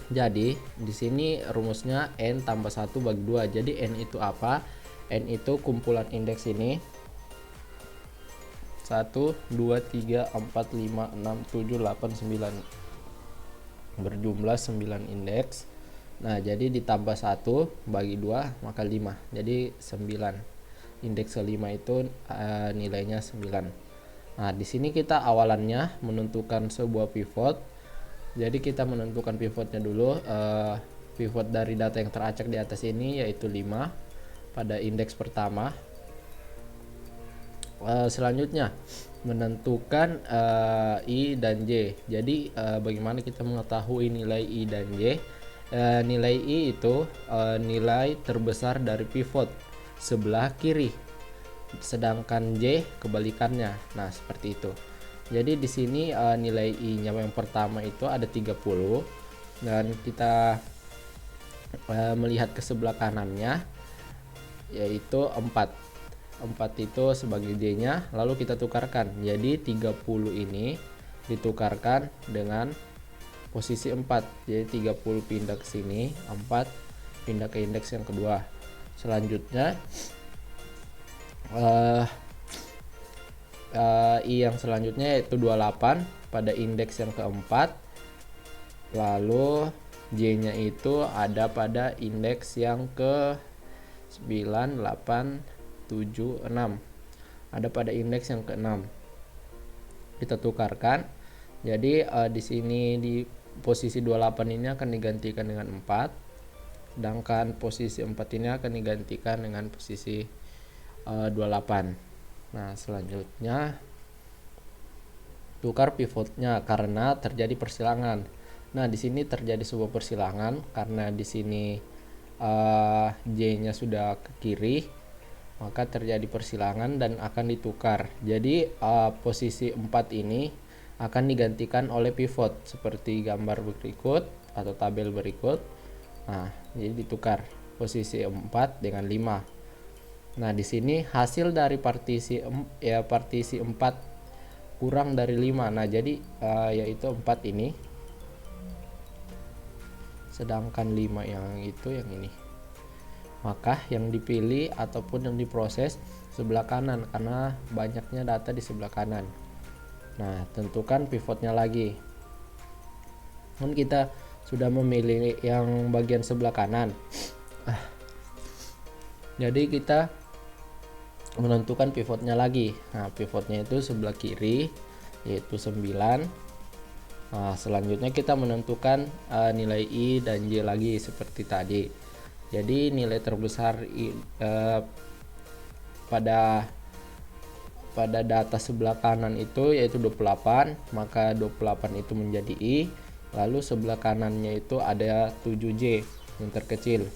Jadi di sini rumusnya n tambah 1 bagi 2. Jadi n itu apa? N itu kumpulan indeks ini 1, 2, 3, 4, 5, 6, 7, 8, 9 berjumlah 9 indeks. Nah, jadi ditambah 1 bagi 2 maka 5. Jadi 9. Indeks kelima itu nilainya 9. Nah, di sini kita awalannya menentukan sebuah pivot. Jadi kita menentukan pivotnya dulu. Pivot dari data yang teracak di atas ini yaitu 5 pada indeks pertama. Selanjutnya menentukan I dan J. Jadi bagaimana kita mengetahui nilai I dan J? Nilai I itu nilai terbesar dari pivot sebelah kiri, sedangkan J kebalikannya. Nah, seperti itu. Jadi di sini nilai I-nya yang pertama itu ada 30, dan kita melihat ke sebelah kanannya yaitu 4. 4 itu sebagai J-nya, lalu kita tukarkan. Jadi 30 ini ditukarkan dengan posisi 4. Jadi 30 pindah ke sini, 4 pindah ke indeks yang kedua. Selanjutnya I yang selanjutnya yaitu 28 pada indeks yang keempat. Lalu J nya itu ada pada indeks yang ke 9, 8, 7, 6. Ada pada indeks yang ke-6. Kita tukarkan. Jadi di sini di posisi 28 ini akan digantikan dengan 4, sedangkan posisi 4 ini akan digantikan dengan posisi 28. Nah, selanjutnya tukar pivotnya karena terjadi persilangan. Nah, di sini terjadi sebuah persilangan karena di sini J-nya sudah ke kiri, maka terjadi persilangan dan akan ditukar. Jadi posisi 4 ini akan digantikan oleh pivot seperti gambar berikut atau tabel berikut. Nah, jadi ditukar posisi 4 dengan 5. Nah, di sini hasil dari partisi 4 kurang dari 5. Nah, jadi yaitu 4 ini, sedangkan 5 yang ini. Maka yang dipilih ataupun yang diproses sebelah kanan karena banyaknya data di sebelah kanan. Nah, tentukan pivotnya lagi. Kan kita sudah memilih yang bagian sebelah kanan. Jadi kita menentukan pivotnya lagi. Nah, pivotnya itu sebelah kiri yaitu 9. Nah, selanjutnya kita menentukan nilai I dan J lagi seperti tadi. Jadi nilai terbesar pada data sebelah kanan itu yaitu 28, maka 28 itu menjadi I, lalu sebelah kanannya itu ada 7J yang terkecil.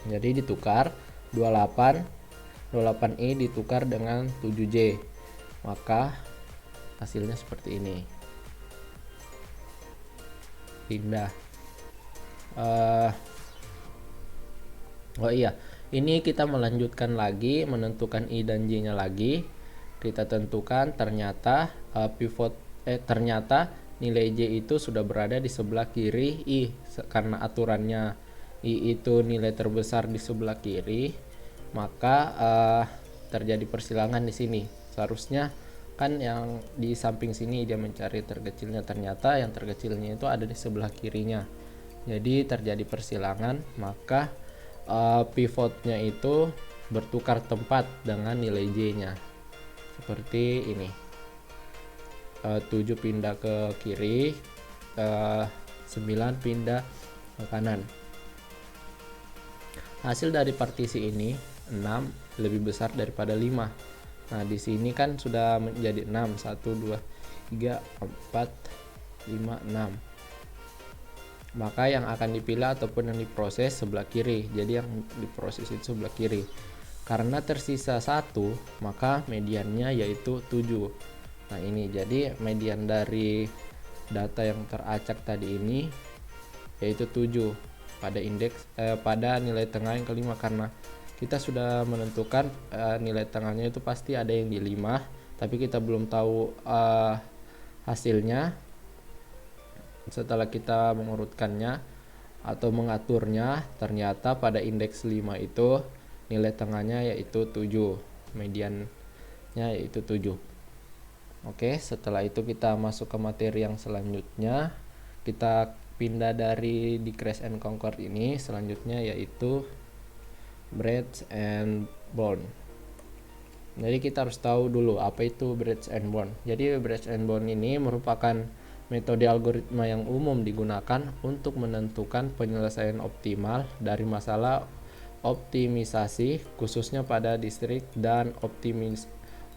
Jadi ditukar 28I ditukar dengan 7J, maka hasilnya seperti ini. Pindah. Oh iya, ini kita melanjutkan lagi menentukan I dan J nya lagi. Kita tentukan ternyata ternyata nilai J itu sudah berada di sebelah kiri I, karena aturannya I itu nilai terbesar di sebelah kiri, maka terjadi persilangan di sini. Seharusnya kan yang di samping sini dia mencari terkecilnya, ternyata yang terkecilnya itu ada di sebelah kirinya. Jadi terjadi persilangan, maka pivotnya itu bertukar tempat dengan nilai J-nya seperti ini. 7 pindah ke kiri, 9 pindah ke kanan. Hasil dari partisi ini 6 lebih besar daripada 5. Nah, di sini kan sudah menjadi 6, 1 2 3 4 5 6. Maka yang akan dipilih ataupun yang diproses sebelah kiri. Jadi yang diproses itu sebelah kiri. Karena tersisa 1, maka mediannya yaitu 7. Nah, ini jadi median dari data yang teracak tadi ini yaitu 7 pada indeks pada nilai tengah yang kelima, karena kita sudah menentukan nilai tengahnya itu pasti ada yang di 5, tapi kita belum tahu hasilnya. Setelah kita mengurutkannya atau mengaturnya, ternyata pada indeks 5 itu nilai tengahnya yaitu 7, mediannya yaitu 7. Oke, setelah itu kita masuk ke materi yang selanjutnya. Kita pindah dari di Crash and Concord ini, selanjutnya yaitu Breadth and Bond. Jadi kita harus tahu dulu apa itu Breadth and Bond. Jadi Breadth and Bond ini merupakan metode algoritma yang umum digunakan untuk menentukan penyelesaian optimal dari masalah optimisasi, khususnya pada distrik dan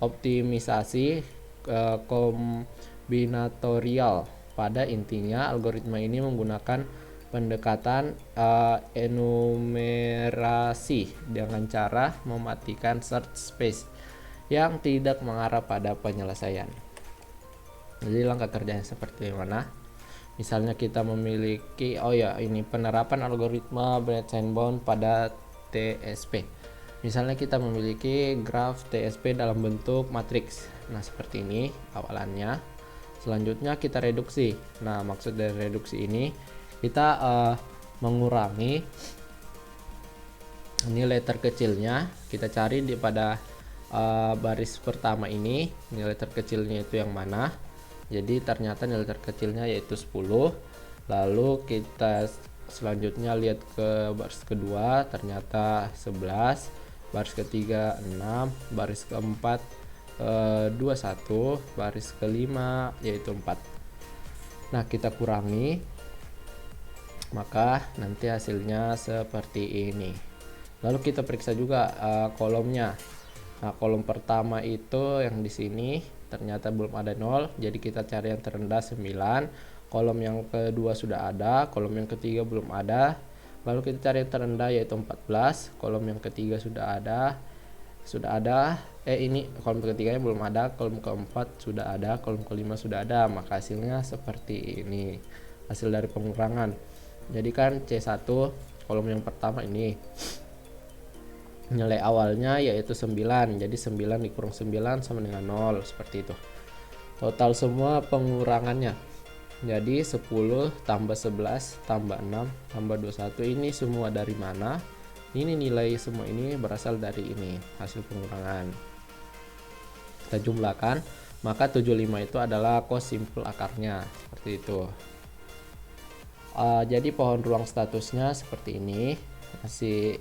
optimisasi kombinatorial. Pada intinya, algoritma ini menggunakan pendekatan enumerasi dengan cara mematikan search space yang tidak mengarah pada penyelesaian. Jadi langkah kerjanya seperti mana? Misalnya kita memiliki ini penerapan algoritma Breadth and Bond pada TSP. Misalnya kita memiliki graf TSP dalam bentuk matriks. Nah, seperti ini awalannya. Selanjutnya kita reduksi. Nah, maksud dari reduksi ini kita mengurangi nilai terkecilnya. Kita cari pada baris pertama ini, nilai terkecilnya itu yang mana. Jadi ternyata nilai terkecilnya yaitu 10. Lalu kita selanjutnya lihat ke baris kedua, ternyata 11, baris ketiga 6, baris keempat 21, baris kelima yaitu 4. Nah, kita kurangi, maka nanti hasilnya seperti ini. Lalu kita periksa juga kolomnya. Nah, kolom pertama itu yang di sini ternyata belum ada 0, jadi kita cari yang terendah 9. Kolom yang kedua sudah ada, kolom yang ketiga belum ada. Lalu kita cari yang terendah yaitu 14. Kolom yang ketiga sudah ada. Ini kolom ketiganya belum ada, kolom keempat sudah ada, kolom kelima sudah ada. Maka hasilnya seperti ini, hasil dari pengurangan. Jadi kan C1 kolom yang pertama ini nilai awalnya yaitu 9, jadi 9 dikurang 9 sama dengan 0, seperti itu. Total semua pengurangannya jadi 10 tambah 11 tambah 6 tambah 21. Ini semua dari mana? Ini nilai semua ini berasal dari ini, hasil pengurangan. Kita jumlahkan, maka 75 itu adalah cos simpul akarnya, seperti itu. Jadi pohon ruang statusnya seperti ini, masih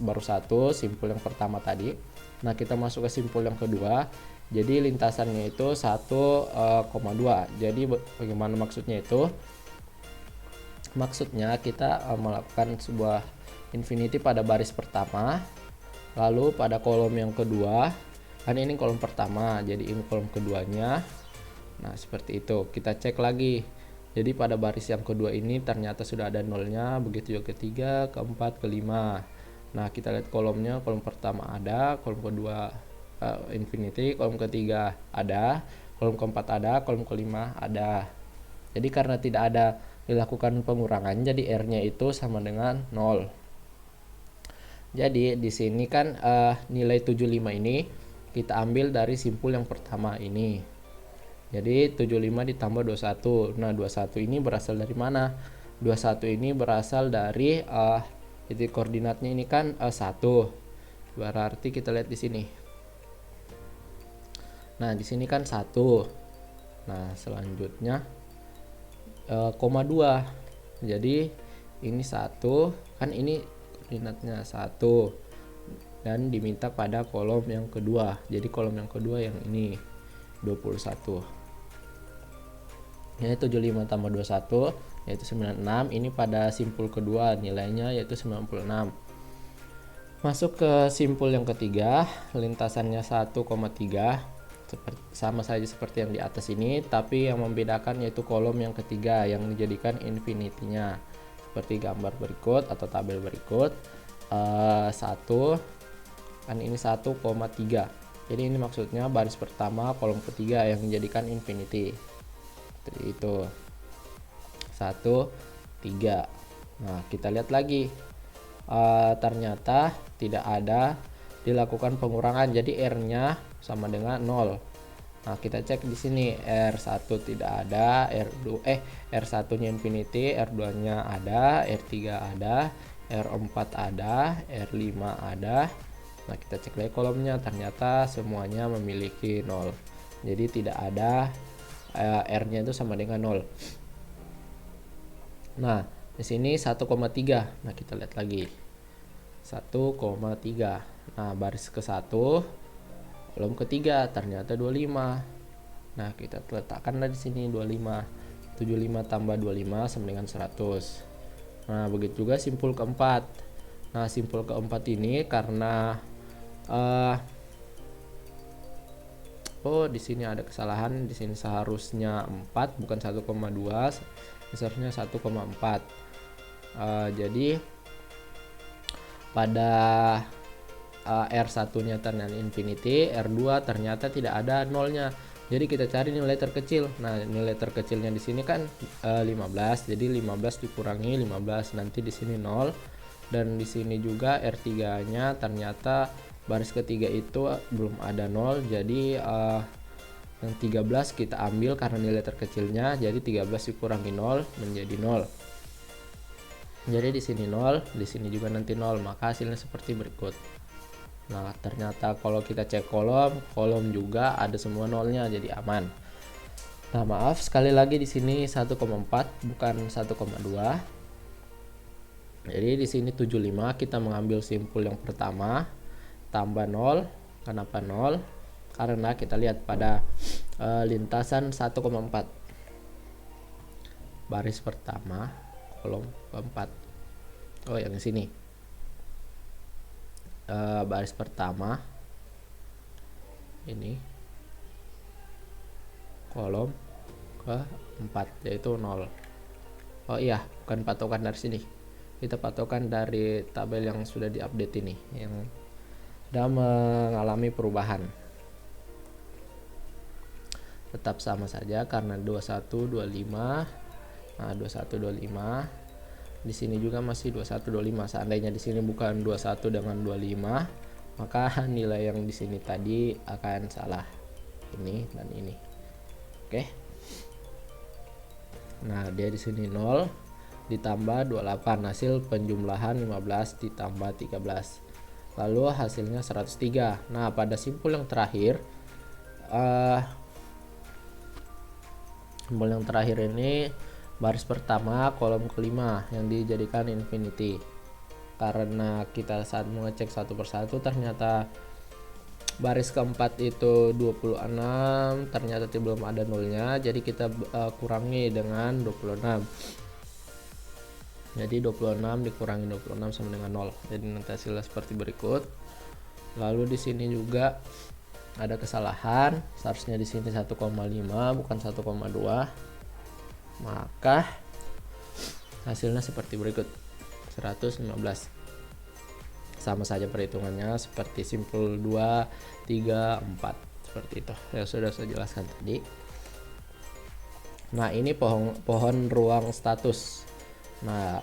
baru satu, simpul yang pertama tadi. Nah, kita masuk ke simpul yang kedua. Jadi lintasannya itu 1,2. Jadi bagaimana maksudnya itu? Maksudnya kita melakukan sebuah infinity pada baris pertama, lalu pada kolom yang kedua, kan ini kolom pertama, jadi ini kolom keduanya. Nah, seperti itu. Kita cek lagi. Jadi pada baris yang kedua ini ternyata sudah ada nolnya, begitu juga ketiga, keempat, kelima. Nah, kita lihat kolomnya, kolom pertama ada, kolom kedua infinity, kolom ketiga ada, kolom keempat ada, kolom kelima ada. Jadi karena tidak ada dilakukan pengurangan, jadi R-nya itu sama dengan 0. Jadi di sini kan nilai 75 ini kita ambil dari simpul yang pertama ini. Jadi 75 ditambah 21. Nah, 21 ini berasal dari mana? 21 ini berasal dari titik koordinatnya ini kan 1. Berarti kita lihat di sini. Nah, di sini kan 1. Nah, selanjutnya koma 2. Jadi ini 1, kan ini koordinatnya 1. Dan diminta pada kolom yang kedua. Jadi kolom yang kedua yang ini 21. Yaitu 75 tambah 21 yaitu 96. Ini pada simpul kedua, nilainya yaitu 96. Masuk ke simpul yang ketiga, lintasannya 1,3, sama saja seperti yang di atas ini, tapi yang membedakan yaitu kolom yang ketiga yang dijadikan infinity-nya, seperti gambar berikut atau tabel berikut. 1 kan ini 1,3. Jadi ini maksudnya baris pertama kolom ketiga yang dijadikan infinity. Itu 1, 3. Nah, kita lihat lagi, ternyata tidak ada dilakukan pengurangan, jadi R-nya sama dengan 0. Nah, kita cek di sini, R1 tidak ada, R1-nya infinity, R2-nya ada, R3 ada, R4 ada, R5 ada. Nah, kita cek lagi kolomnya, ternyata semuanya memiliki 0. Jadi tidak ada R-nya itu sama dengan 0. Nah, di sini 1,3. Nah, kita lihat lagi. 1,3. Nah, baris ke-1, kolom ketiga ternyata 25. Nah, kita letakkanlah di sini 25. 75 tambah 25 sama dengan 100. Nah, begitu juga simpul keempat. Nah, simpul keempat ini karena di sini ada kesalahan. Di sini seharusnya 4 bukan 1,2, seharusnya 1,4. Jadi pada R1-nya ternyata infinity, R2 ternyata tidak ada nolnya. Jadi kita cari nilai terkecil. Nah, nilai terkecilnya di sini kan 15. Jadi 15 dikurangi 15, nanti di sini 0. Dan di sini juga R3-nya ternyata baris ketiga itu belum ada 0, jadi yang 13 kita ambil karena nilai terkecilnya, jadi 13 dikurangi 0 menjadi 0. Jadi di sini 0, di sini juga nanti 0, maka hasilnya seperti berikut. Nah, ternyata kalau kita cek kolom juga ada semua nolnya, jadi aman. Nah, maaf sekali lagi di sini 1,4 bukan 1,2. Jadi di sini 75 kita mengambil simpul yang pertama tambah 0. Kenapa 0? Karena kita lihat pada lintasan 1,4. baris pertama kolom keempat. Oh, yang di sini. Baris pertama ini kolom keempat yaitu 0. Oh iya, bukan patokan dari sini, kita patokan dari tabel yang sudah diupdate ini, yang sudah mengalami perubahan. Tetap sama saja karena 2125. Nah, 2125 di sini juga masih 2125. Seandainya di sini bukan 21 dengan 25, maka nilai yang di sini tadi akan salah, ini dan ini. Oke. Nah, dia di sini 0 ditambah 28, hasil penjumlahan 15 ditambah 13. Lalu hasilnya 103. Nah, pada simpul yang terakhir ini baris pertama kolom kelima yang dijadikan infinity, karena kita saat mengecek satu persatu ternyata baris keempat itu 26 ternyata belum ada nolnya, jadi kita kurangi dengan 26. Jadi 26 dikurangi 26 sama dengan 0. Jadi nanti hasilnya seperti berikut. Lalu di sini juga ada kesalahan, seharusnya di sini 1,5 bukan 1,2. Maka hasilnya seperti berikut, 115. Sama saja perhitungannya seperti simpul 2, 3, 4 seperti itu yang sudah saya jelaskan tadi. Nah, ini pohon ruang status. Nah,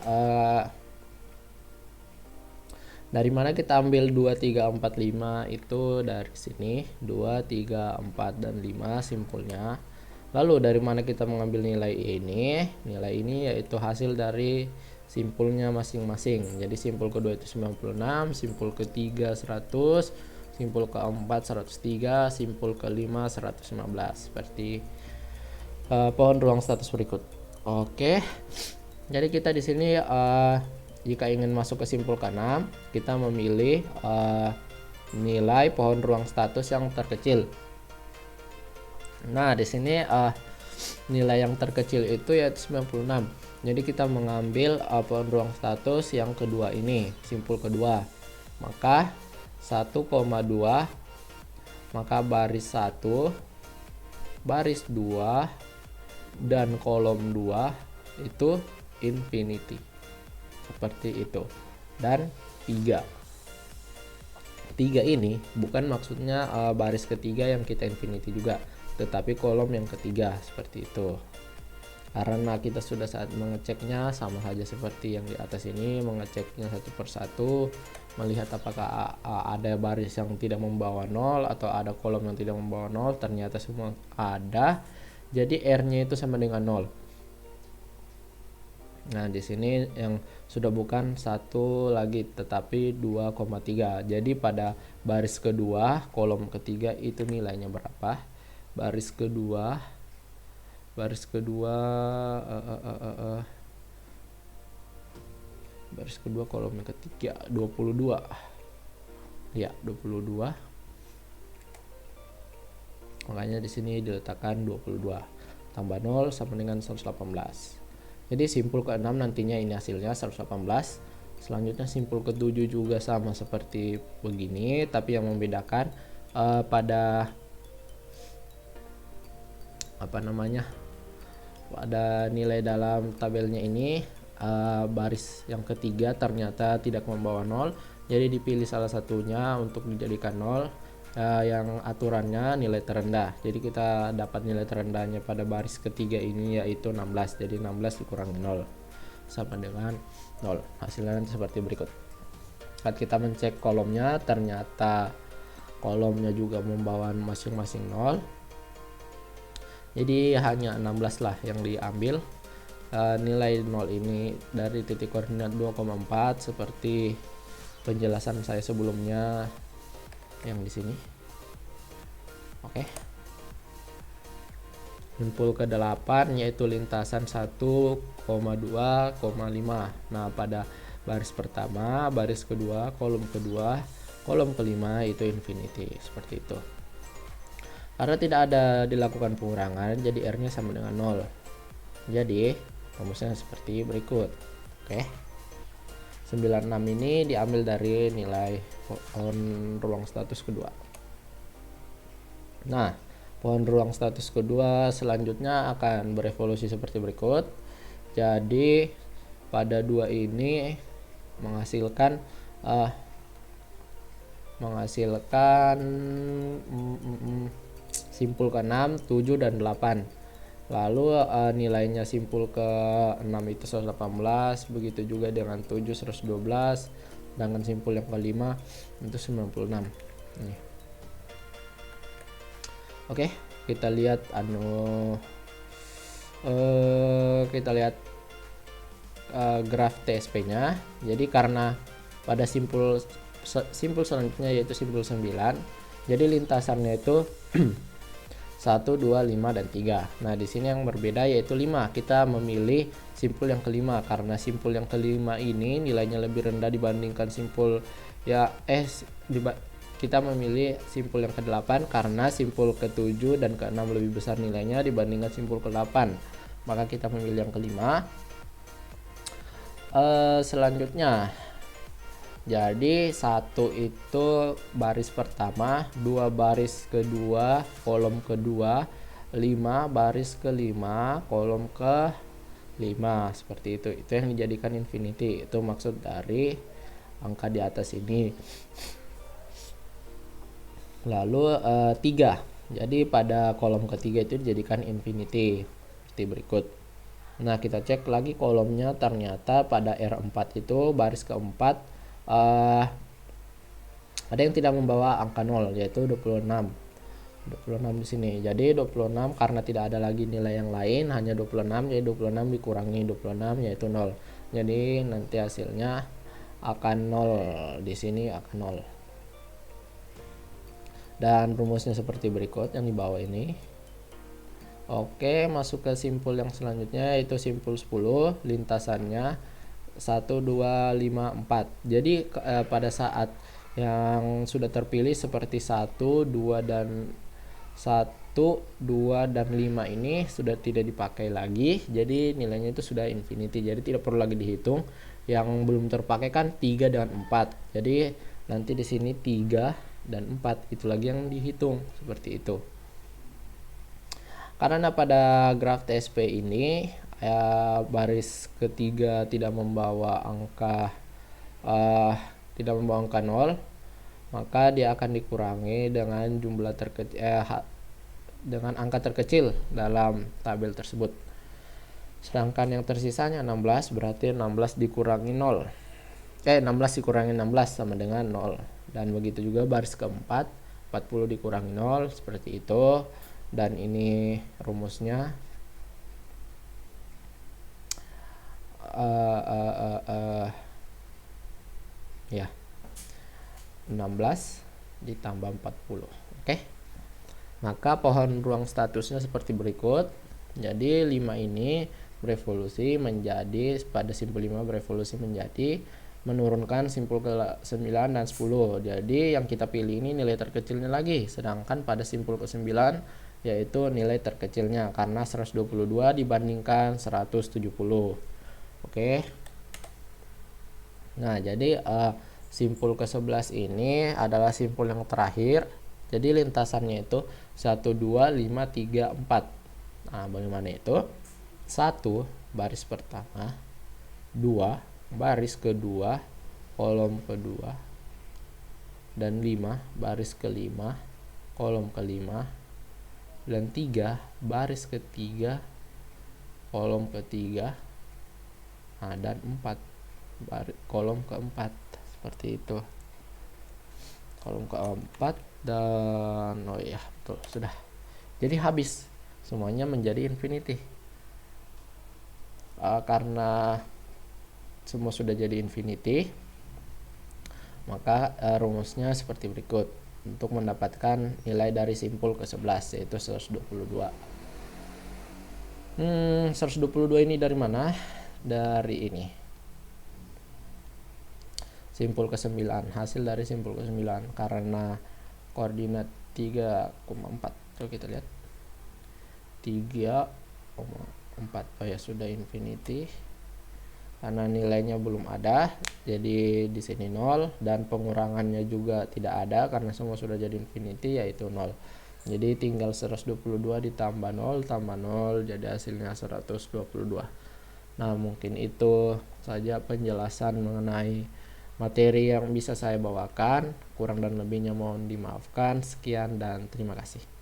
dari mana kita ambil 2, 3, 4, 5? Itu dari sini 2, 3, 4, dan 5 simpulnya. Lalu dari mana kita mengambil nilai ini? Nilai ini yaitu hasil dari simpulnya masing-masing. Jadi simpul kedua itu 96, simpul ketiga 100, simpul keempat 103, simpul kelima 115. Seperti pohon ruang status berikut. Oke. Jadi kita di sini jika ingin masuk ke simpul ke-6, kita memilih nilai pohon ruang status yang terkecil. Nah, di sini nilai yang terkecil itu yaitu 96. Jadi kita mengambil pohon ruang status yang kedua ini, simpul kedua. Maka 1,2, maka baris 1, baris 2, dan kolom 2 itu infinity. Seperti itu. Dan 3 ini bukan maksudnya baris ketiga yang kita infinity juga, tetapi kolom yang ketiga seperti itu. Karena kita sudah saat mengeceknya sama saja seperti yang di atas ini, mengeceknya satu persatu, melihat apakah ada baris yang tidak membawa 0 atau ada kolom yang tidak membawa 0, ternyata semua ada. Jadi R-nya itu sama dengan 0. Nah, di sini yang sudah bukan 1 lagi tetapi 2,3. Jadi pada baris kedua, kolom ketiga itu nilainya berapa? Baris kedua kolom ketiga 22. Ya, 22. Makanya di sini diletakkan 22 tambah 0 sama dengan 118. Jadi simpul ke-6 nantinya ini hasilnya 118. Selanjutnya simpul ke-7 juga sama seperti begini, tapi yang membedakan pada pada nilai dalam tabelnya ini baris yang ketiga ternyata tidak membawa 0, jadi dipilih salah satunya untuk dijadikan 0 yang aturannya nilai terendah. Jadi kita dapat nilai terendahnya pada baris ketiga ini yaitu 16. Jadi 16 dikurangi 0 sama dengan 0. Hasilnya nanti seperti berikut. Saat kita mencek kolomnya, ternyata kolomnya juga membawa masing-masing 0. Jadi hanya 16 lah yang diambil. Nilai 0 ini dari titik koordinat 2,4 seperti penjelasan saya sebelumnya yang di sini. Oke. Simpul ke-8 yaitu lintasan 1,2,5. Nah, pada baris pertama, baris kedua, kolom kelima itu infinity, seperti itu. Karena tidak ada dilakukan pengurangan, jadi R-nya sama dengan 0. Jadi Rumusnya seperti berikut. Oke. 96 ini diambil dari nilai pohon ruang status kedua. Nah, pohon ruang status kedua selanjutnya akan berevolusi seperti berikut. Jadi pada 2 ini menghasilkan simpul ke-6, 7 dan 8. Lalu nilainya simpul ke-6 itu 118, begitu juga dengan 7 112, sedangkan simpul yang ke-5 itu 96. Nih. Oke, kita lihat graf TSP-nya. Jadi karena pada simpul selanjutnya yaitu simpul 9, jadi lintasannya itu 1, 2, 5 dan 3. Nah, di sini yang berbeda yaitu 5. Kita memilih simpul yang kelima karena simpul yang kelima ini nilainya lebih rendah dibandingkan simpul kita memilih simpul yang ke-8 karena simpul ke-7 dan ke-6 lebih besar nilainya dibandingkan simpul ke-8. Maka kita memilih yang kelima. Selanjutnya, jadi 1 itu baris pertama, 2 baris kedua, kolom kedua, 5 baris kelima, kolom ke-5, seperti itu. Itu yang dijadikan infinity. Itu maksud dari angka di atas ini. Lalu 3. Jadi pada kolom ketiga itu dijadikan infinity seperti berikut. Nah, kita cek lagi kolomnya, ternyata pada R4 itu baris keempat ada yang tidak membawa angka 0 yaitu 26 di sini. Jadi 26 karena tidak ada lagi nilai yang lain, hanya 26, jadi 26 dikurangi 26 yaitu 0. Jadi nanti hasilnya akan 0, di sini akan 0. Dan rumusnya seperti berikut yang di bawah ini. Oke, masuk ke simpul yang selanjutnya yaitu simpul 10, lintasannya 1, 2, 5, 4. Jadi pada saat yang sudah terpilih seperti 1, 2 dan 5 ini sudah tidak dipakai lagi. Jadi nilainya itu sudah infinity. Jadi tidak perlu lagi dihitung. Yang belum terpakai kan 3 dan 4. Jadi nanti di sini 3 dan 4 itu lagi yang dihitung seperti itu. Karena pada graf TSP ini baris ketiga tidak membawa angka 0, maka dia akan dikurangi dengan jumlah dengan angka terkecil dalam tabel tersebut. Sedangkan yang tersisanya 16, berarti 16 dikurangi 0. 16 dikurangi 16 sama dengan 0. Dan begitu juga baris keempat, 40 dikurangi 0 seperti itu. Dan ini rumusnya ya 16 ditambah 40. Oke. Maka pohon ruang statusnya seperti berikut. Jadi 5 ini berevolusi menjadi, pada simpul 5 berevolusi menjadi menurunkan simpul ke-9 dan 10. Jadi yang kita pilih ini nilai terkecilnya lagi, sedangkan pada simpul ke-9 yaitu nilai terkecilnya karena 122 dibandingkan 170. Oke. Nah, jadi simpul ke-11 ini adalah simpul yang terakhir. Jadi lintasannya itu 1, 2, 5, 3, 4. Nah, bagaimana itu? 1 baris pertama, 2 baris kedua, kolom kedua, dan 5 baris kelima, kolom kelima, dan 3 baris ketiga, kolom ketiga, dan 4 kolom keempat, seperti itu. Kolom keempat dan betul, sudah. Jadi habis semuanya menjadi infinity. Karena semua sudah jadi infinity, maka rumusnya seperti berikut untuk mendapatkan nilai dari simpul ke-11 yaitu 122. 122 ini dari mana? Dari ini. Simpul ke-9, hasil dari simpul ke-9 karena koordinat 3,4. Coba kita lihat. 3, 4. Oh ya, sudah infinity. Karena nilainya belum ada, jadi di sini 0, dan pengurangannya juga tidak ada karena semua sudah jadi infinity, yaitu 0. Jadi tinggal 122 ditambah 0 tambah 0, jadi hasilnya 122. Nah, mungkin itu saja penjelasan mengenai materi yang bisa saya bawakan. Kurang dan lebihnya mohon dimaafkan. Sekian dan terima kasih.